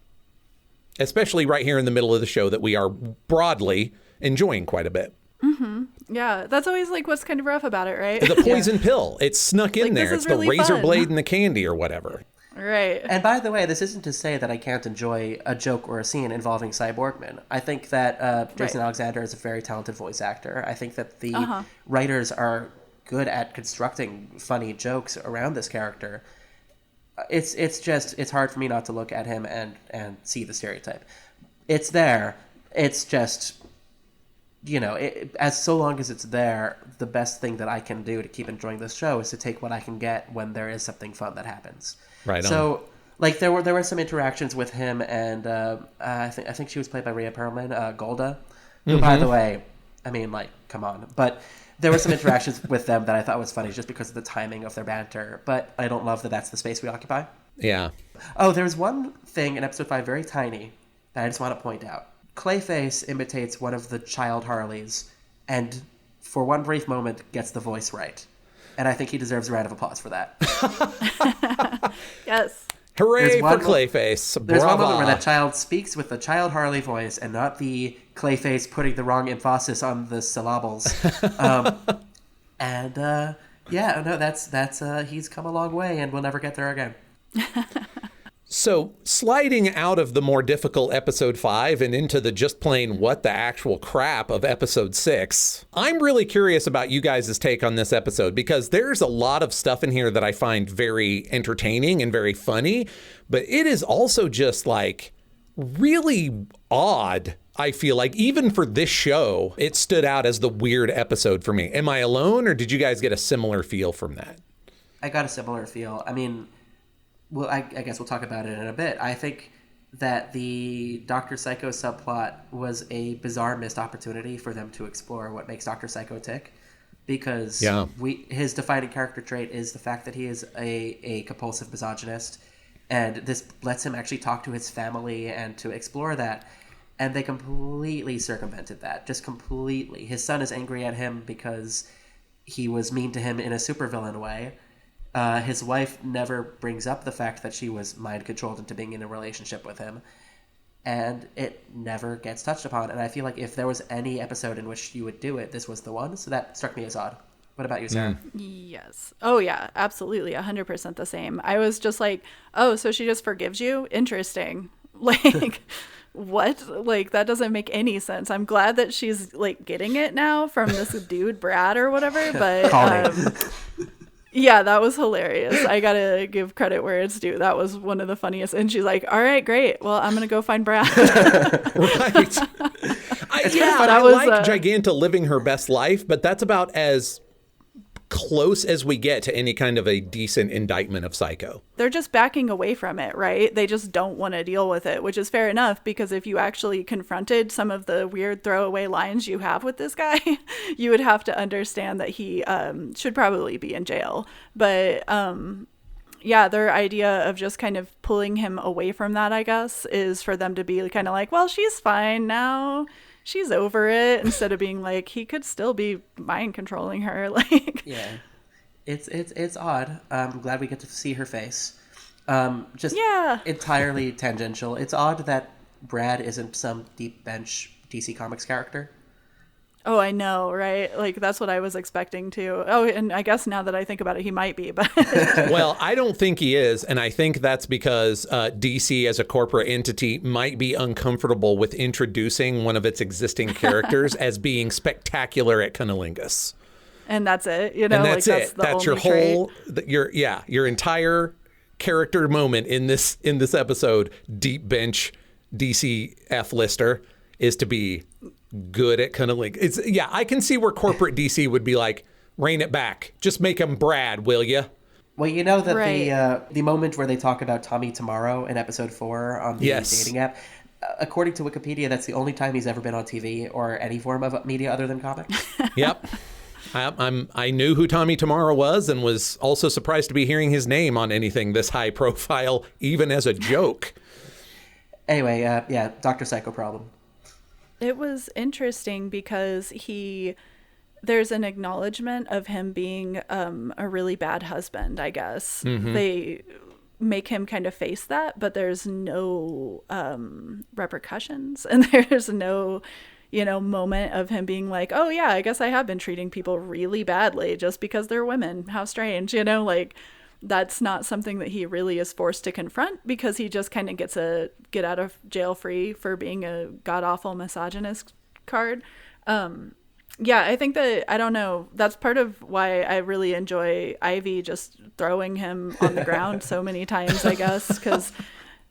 especially right here in the middle of the show that we are broadly enjoying quite a bit. Mm-hmm. Yeah, that's always like what's kind of rough about it, right? The poison pill. It's snuck in like, there. It's really the razor fun. blade and the candy or whatever. Right. And by the way, this isn't to say that I can't enjoy a joke or a scene involving Cyborgman. I think that Jason Alexander is a very talented voice actor. I think that the writers are good at constructing funny jokes around this character. It's hard for me not to look at him and see the stereotype. It's there. It's just, as so long as it's there, the best thing that I can do to keep enjoying this show is to take what I can get when there is something fun that happens. Right. So, like, there were some interactions with him, and I think she was played by Rhea Perlman, Golda, who, by the way, I mean, like, come on, but there were some interactions with them that I thought was funny just because of the timing of their banter, but I don't love that that's the space we occupy. Yeah. Oh, there's one thing in episode 5, very tiny, that I just want to point out. Clayface imitates one of the child Harleys, and for one brief moment gets the voice right. And I think he deserves a round of applause for that. Yes. Hooray for Clayface. There's Brava. one moment where that child speaks with the child Harley voice and not the Clayface putting the wrong emphasis on the syllables. He's come a long way and we'll never get there again. So, sliding out of the more difficult episode 5 and into the just plain what the actual crap of episode 6, I'm really curious about you guys' take on this episode, because there's a lot of stuff in here that I find very entertaining and very funny, but it is also just like really odd. I feel like even for this show, it stood out as the weird episode for me. Am I alone, or did you guys get a similar feel from that? I got a similar feel. I mean, well, I guess we'll talk about it in a bit. I think that the Dr. Psycho subplot was a bizarre missed opportunity for them to explore what makes Dr. Psycho tick, because his defining character trait is the fact that he is a compulsive misogynist, and this lets him actually talk to his family and to explore that, and they completely circumvented that, just completely. His son is angry at him because he was mean to him in a supervillain way. His wife never brings up the fact that she was mind-controlled into being in a relationship with him, and it never gets touched upon. And I feel like if there was any episode in which you would do it, this was the one, so that struck me as odd. What about you, Sarah? Yes. Oh, yeah, absolutely, 100% the same. I was just like, oh, so she just forgives you? Interesting. Like, what? Like, that doesn't make any sense. I'm glad that she's, like, getting it now from this dude, Brad, or whatever, but... Yeah, that was hilarious. I gotta give credit where it's due. That was one of the funniest. And she's like, all right, great. Well, I'm gonna go find Brad. Right. I like Giganta living her best life, but that's about as close as we get to any kind of a decent indictment of Psycho. They're just backing away from it, right? They just don't want to deal with it, which is fair enough, because if you actually confronted some of the weird throwaway lines you have with this guy, you would have to understand that he should probably be in jail. But yeah, their idea of just kind of pulling him away from that, I guess, is for them to be kind of like, well, she's fine now. She's over it, instead of being like, he could still be mind controlling her. Like, yeah, it's odd. I'm glad we get to see her face. Entirely tangential. It's odd that Brad isn't some deep bench DC Comics character. Oh, I know, right? Like, that's what I was expecting too. Oh, and I guess now that I think about it, he might be, but... Well, I don't think he is, and I think that's because DC as a corporate entity might be uncomfortable with introducing one of its existing characters as being spectacular at cunnilingus. And that's it, you know? And that's like, it. That's your whole... Your entire character moment in this episode, deep bench DC F-lister, is to be... good at cunnilingus. I can see where corporate DC would be like, rein it back. Just make him Brad, will you? Well, you know that the moment where they talk about Tommy Tomorrow in episode 4 on the dating app, according to Wikipedia, that's the only time he's ever been on TV or any form of media other than comics. Yep. I knew who Tommy Tomorrow was, and was also surprised to be hearing his name on anything this high profile, even as a joke. Anyway, Dr. Psycho problem. It was interesting because there's an acknowledgement of him being a really bad husband, I guess. Mm-hmm. They make him kind of face that, but there's no repercussions, and there's no, moment of him being like, oh yeah, I guess I have been treating people really badly just because they're women. How strange, like... That's not something that he really is forced to confront, because he just kind of gets a get out of jail free for being a god-awful misogynist card. Yeah, I think that, I don't know, that's part of why I really enjoy Ivy just throwing him on the ground so many times, I guess, because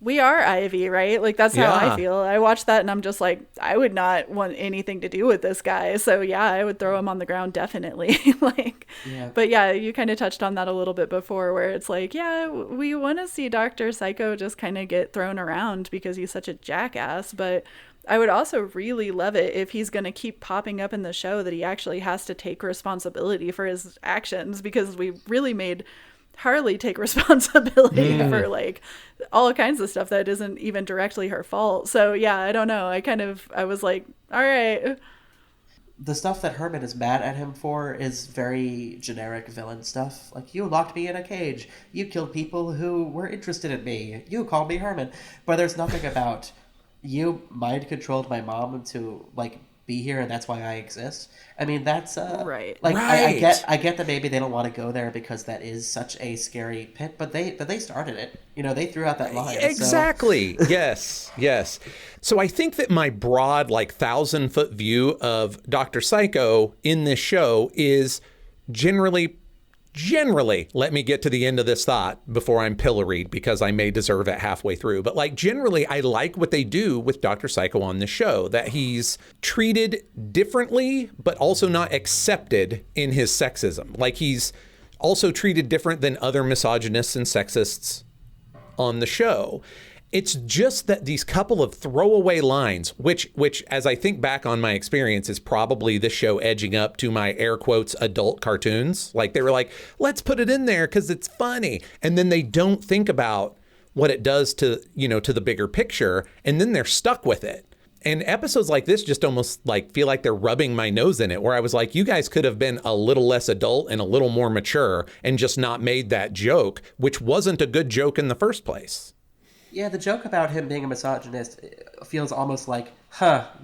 we are Ivy, right? Like, that's how I feel. I watch that and I'm just like, I would not want anything to do with this guy. So yeah, I would throw him on the ground, definitely. But yeah, you kind of touched on that a little bit before, where it's like, yeah, we want to see Dr. Psycho just kind of get thrown around because he's such a jackass. But I would also really love it if he's going to keep popping up in the show, that he actually has to take responsibility for his actions, because we really made Harley take responsibility for like all kinds of stuff that isn't even directly her fault. So yeah, I don't know. I was like, all right. The stuff that Herman is mad at him for is very generic villain stuff. Like, you locked me in a cage. You killed people who were interested in me. You called me Herman. But there's nothing about, you mind controlled my mom to like be here and that's why I exist. I mean, that's right. Like, right. I get that maybe they don't want to go there because that is such a scary pit, but they started it. You know, they threw out that line. Exactly. So. Yes. So I think that my broad, like, 1,000-foot view of Dr. Psycho in this show is generally, let me get to the end of this thought before I'm pilloried, because I may deserve it halfway through. But like, generally, I like what they do with Dr. Psycho on the show, that he's treated differently, but also not accepted in his sexism. Like, he's also treated different than other misogynists and sexists on the show. It's just that these couple of throwaway lines, which as I think back on my experience, is probably the show edging up to my air quotes adult cartoons. Like, they were like, let's put it in there because it's funny. And then they don't think about what it does to, to the bigger picture. And then they're stuck with it. And episodes like this just almost like feel like they're rubbing my nose in it, where I was like, you guys could have been a little less adult and a little more mature and just not made that joke, which wasn't a good joke in the first place. Yeah, the joke about him being a misogynist feels almost like,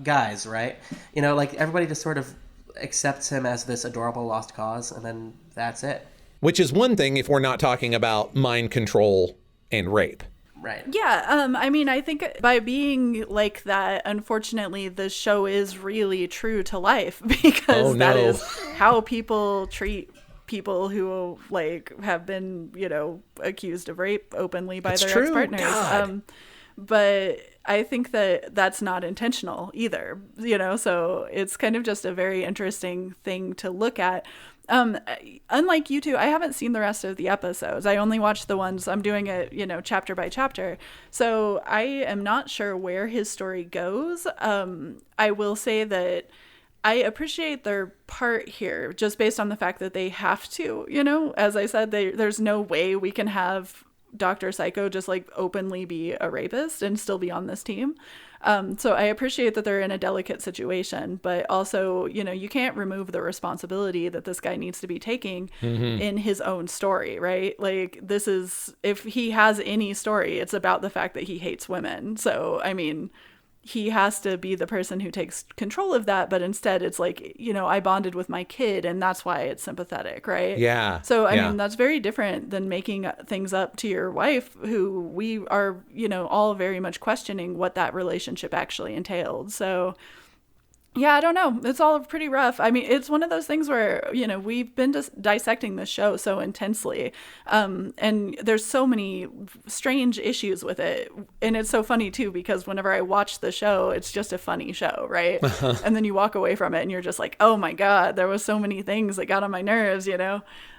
guys, right? Like, everybody just sort of accepts him as this adorable lost cause, and then that's it. Which is one thing if we're not talking about mind control and rape. Right. Yeah, I mean, I think by being like that, unfortunately, the show is really true to life, because that is how people treat people who like have been, accused of rape openly by their ex-partners. But I think that that's not intentional either, so it's kind of just a very interesting thing to look at. Unlike you two, I haven't seen the rest of the episodes. I only watched the ones, I'm doing it, chapter by chapter. So I am not sure where his story goes. I will say that I appreciate their part here, just based on the fact that they have to, as I said, there's no way we can have Dr. Psycho just like openly be a rapist and still be on this team. So I appreciate that they're in a delicate situation, but also, you can't remove the responsibility that this guy needs to be taking in his own story, right? Like, this is, if he has any story, it's about the fact that he hates women. So, I mean, he has to be the person who takes control of that, but instead it's like, I bonded with my kid and that's why it's sympathetic, right? Yeah. So, I mean, that's very different than making things up to your wife, who we are, all very much questioning what that relationship actually entailed. So, yeah, I don't know. It's all pretty rough. I mean, it's one of those things where, we've been dissecting this show so intensely. And there's so many strange issues with it. And it's so funny, too, because whenever I watch the show, it's just a funny show, right? And then you walk away from it and you're just like, oh, my God, there was so many things that got on my nerves,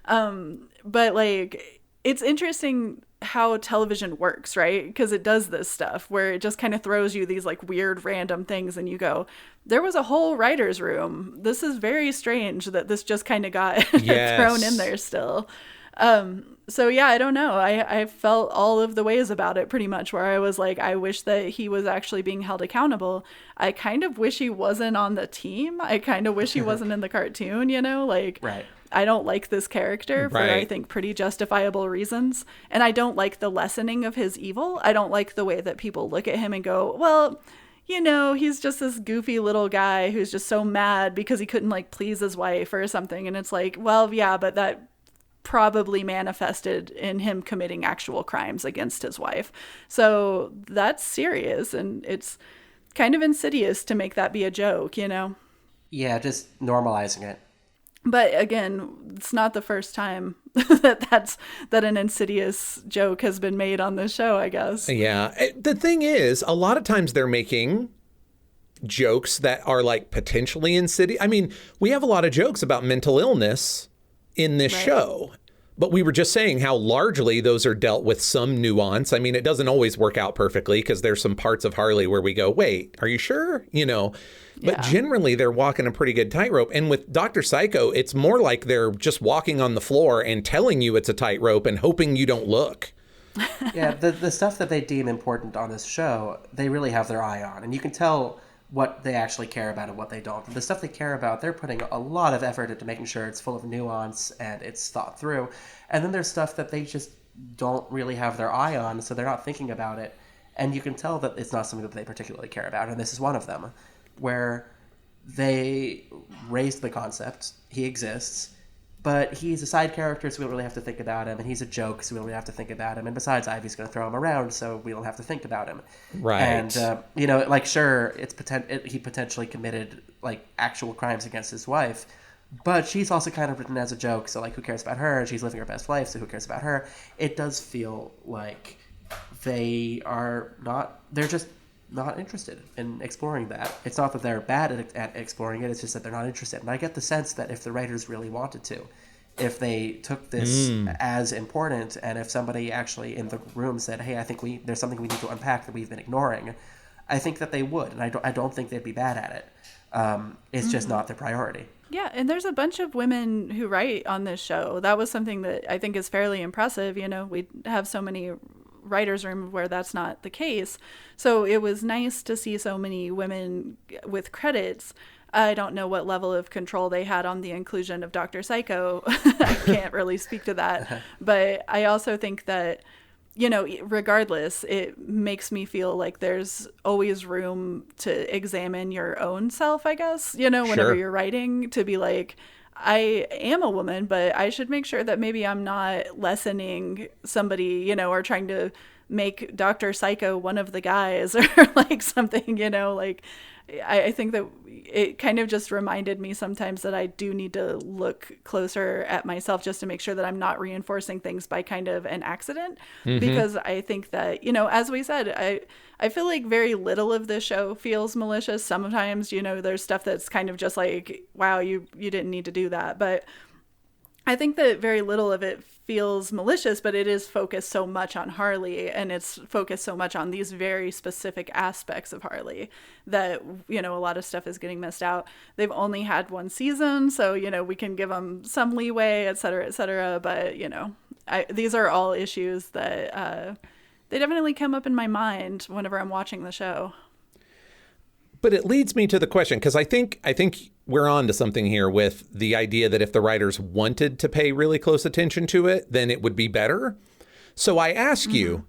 But, like, it's interesting how television works, right? Because it does this stuff where it just kind of throws you these like weird random things and you go, there was a whole writer's room. This is very strange that this just kind of got thrown in there still. So yeah, I don't know. I felt all of the ways about it pretty much, where I was like, I wish that he was actually being held accountable. I kind of wish he wasn't on the team. I kind of wish he wasn't in the cartoon, like, right. I don't like this character for, I think, pretty justifiable reasons. And I don't like the lessening of his evil. I don't like the way that people look at him and go, well, he's just this goofy little guy who's just so mad because he couldn't like please his wife or something. And it's like, well, yeah, but that probably manifested in him committing actual crimes against his wife. So that's serious. And it's kind of insidious to make that be a joke, Yeah, just normalizing it. But again, it's not the first time that an insidious joke has been made on this show, I guess. Yeah. The thing is, a lot of times they're making jokes that are like potentially insidious. I mean, we have a lot of jokes about mental illness in this show, but we were just saying how largely those are dealt with some nuance. I mean, it doesn't always work out perfectly because there's some parts of Harley where we go, wait, are you sure? You know, but generally they're walking a pretty good tightrope. And with Dr. Psycho, it's more like they're just walking on the floor and telling you it's a tightrope and hoping you don't look. Yeah, the stuff that they deem important on this show, they really have their eye on. And you can tell what they actually care about and what they don't. The stuff they care about, they're putting a lot of effort into making sure it's full of nuance and it's thought through. And then there's stuff that they just don't really have their eye on, so they're not thinking about it. And you can tell that it's not something that they particularly care about. And this is one of them, where they raised the concept. He exists, but he's a side character, so we don't really have to think about him. And he's a joke, so we don't really have to think about him. And besides, Ivy's going to throw him around, so we don't have to think about him. Right. And, you know, like, sure, he potentially committed, like, actual crimes against his wife, but she's also kind of written as a joke, so, like, who cares about her? She's living her best life, so who cares about her? It does feel like they're just not interested in exploring that. It's not that they're bad at exploring it, it's just that they're not interested. And I get the sense that if the writers really wanted to, if they took this as important, and if somebody actually in the room said, hey, I think there's something we need to unpack that we've been ignoring, I think that they would. And I don't think they'd be bad at it. It's just not their priority. Yeah, and there's a bunch of women who write on this show. That was something that I think is fairly impressive. You know, we have so many writers' room where that's not the case. So it was nice to see so many women with credits. I don't know what level of control they had on the inclusion of Dr. Psycho. I can't really speak to that. But I also think that, you know, regardless, it makes me feel like there's always room to examine your own self, I guess, you know, whenever you're writing, to be like, I am a woman, but I should make sure that maybe I'm not lessening somebody, you know, or trying to make Dr. Psycho one of the guys or like something, you know, like I think that it kind of just reminded me sometimes that I do need to look closer at myself just to make sure that I'm not reinforcing things by kind of an accident. Because I think that, you know, as we said, I feel like very little of this show feels malicious. Sometimes, you know, there's stuff that's kind of just like, wow, you didn't need to do that. But I think that very little of it feels malicious, but it is focused so much on Harley, and it's focused so much on these very specific aspects of Harley that, you know, a lot of stuff is getting missed out. They've only had one season, so, you know, we can give them some leeway, et cetera, but, you know, these are all issues that they definitely come up in my mind whenever I'm watching the show. But it leads me to the question, because I think we're on to something here with the idea that if the writers wanted to pay really close attention to it, then it would be better. So I ask you,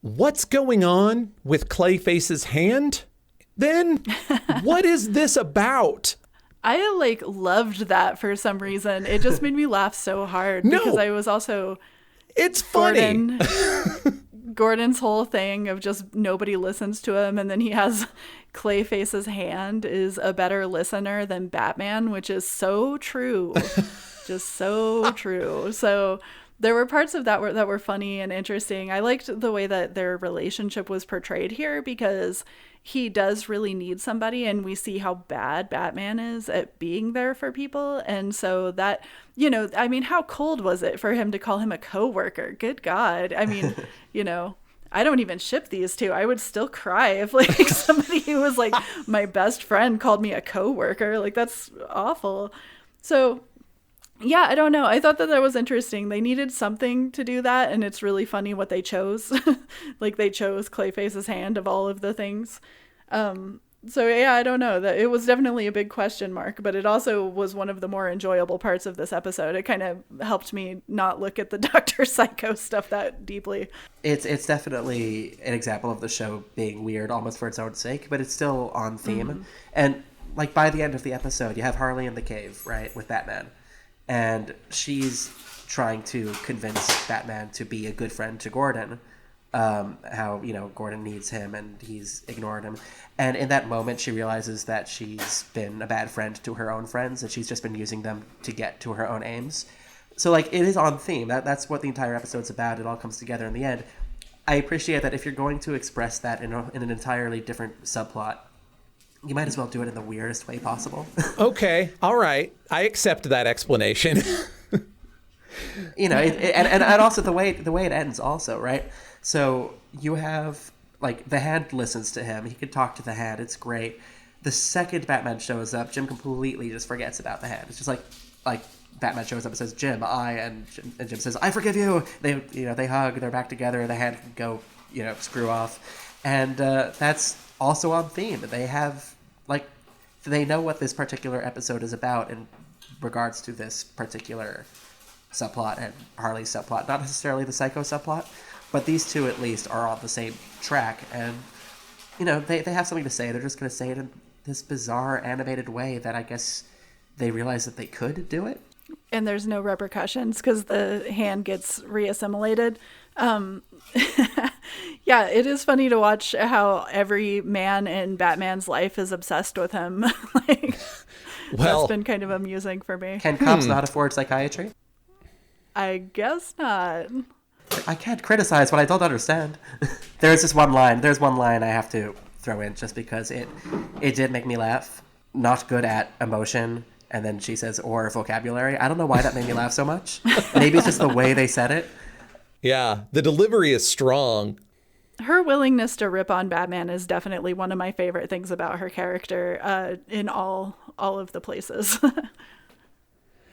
what's going on with Clayface's hand then? What is this about? I like loved that for some reason. It just made me laugh so hard because I was also... It's funny. Gordon's whole thing of just nobody listens to him, and then he has Clayface's hand is a better listener than Batman, which is so true. Just so true. So there were parts of that were funny and interesting. I liked the way that their relationship was portrayed here, because he does really need somebody, and we see how bad Batman is at being there for people. And so that, you know, I mean, how cold was it for him to call him a coworker? Good God. I mean, you know, I don't even ship these two. I would still cry if like somebody who was like my best friend called me a coworker. Like, that's awful. So yeah, I don't know. I thought that was interesting. They needed something to do that, and it's really funny what they chose. Like, they chose Clayface's hand of all of the things. So yeah, I don't know. That it was definitely a big question mark, but it also was one of the more enjoyable parts of this episode. It kind of helped me not look at the Dr. Psycho stuff that deeply. It's definitely an example of the show being weird almost for its own sake, but it's still on theme. And like by the end of the episode, you have Harley in the cave, right, with Batman. And she's trying to convince Batman to be a good friend to Gordon. how, Gordon needs him and he's ignored him. And in that moment, she realizes that she's been a bad friend to her own friends, and she's just been using them to get to her own aims. So, it is on theme. That's what the entire episode's about. It all comes together in the end. I appreciate that if you're going to express that in an entirely different subplot, you might as well do it in the weirdest way possible. Okay. All right. I accept that explanation. And also the way it ends also, right? So you have, the Hand listens to him. He can talk to the Hand. It's great. The second Batman shows up, Jim completely just forgets about the Hand. It's just like Batman shows up and says, Jim, and Jim says, I forgive you. They hug, they're back together. The Hand can go, screw off. And that's also on theme. They have, they know what this particular episode is about in regards to this particular subplot and Harley's subplot. Not necessarily the Psycho subplot, but these two at least are on the same track. And, they have something to say. They're just going to say it in this bizarre animated way that I guess they realize that they could do it. And there's no repercussions because the Hand gets reassimilated. Yeah, it is funny to watch how every man in Batman's life is obsessed with him. That's been kind of amusing for me. Can cops not afford psychiatry? I guess not. I can't criticize what I don't understand. There's one line I have to throw in just because it did make me laugh. Not good at emotion. And then she says, or vocabulary. I don't know why that made me laugh so much. Maybe it's just the way they said it. Yeah, the delivery is strong. Her willingness to rip on Batman is definitely one of my favorite things about her character in all of the places.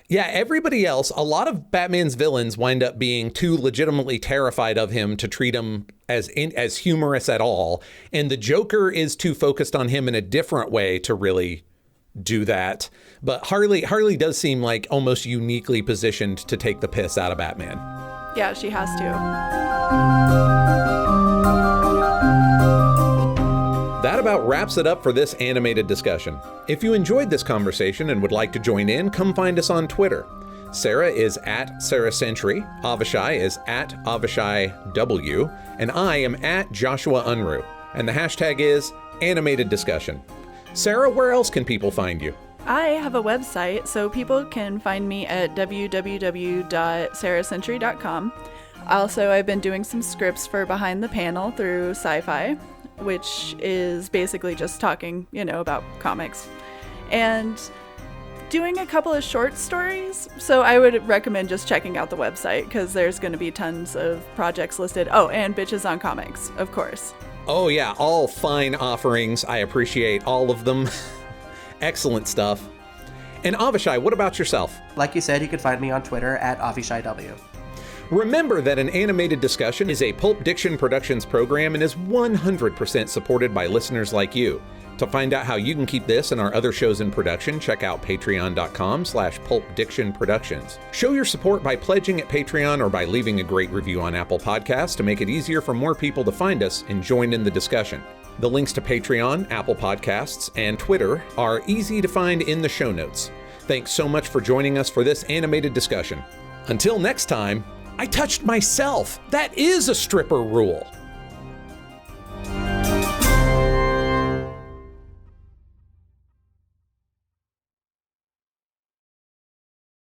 Yeah, everybody else, a lot of Batman's villains wind up being too legitimately terrified of him to treat him as humorous at all. And the Joker is too focused on him in a different way to really do that. But Harley does seem like almost uniquely positioned to take the piss out of Batman. Yeah, she has to. That about wraps it up for this animated discussion. If you enjoyed this conversation and would like to join in, come find us on Twitter. Sara is at Sara Century, Avishai is at Avishai W, and I am at Joshua Unruh. And the hashtag is animated discussion. Sara, where else can people find you? I have a website, so people can find me at www.saracentury.com. Also, I've been doing some scripts for Behind the Panel through Sci-Fi, which is basically just talking, about comics. And doing a couple of short stories. So I would recommend just checking out the website because there's going to be tons of projects listed. Oh, and Bitches on Comics, of course. Oh yeah, all fine offerings. I appreciate all of them. Excellent stuff. And Avishai, what about yourself? Like you said, you could find me on Twitter at AvishaiW. Remember that an animated discussion is a Pulp Diction Productions program and is 100% supported by listeners like you. To find out how you can keep this and our other shows in production, check out patreon.com/pulpdictionproductions. Show your support by pledging at Patreon or by leaving a great review on Apple Podcasts to make it easier for more people to find us and join in the discussion. The links to Patreon, Apple Podcasts, and Twitter are easy to find in the show notes. Thanks so much for joining us for this animated discussion. Until next time, I touched myself. That is a stripper rule.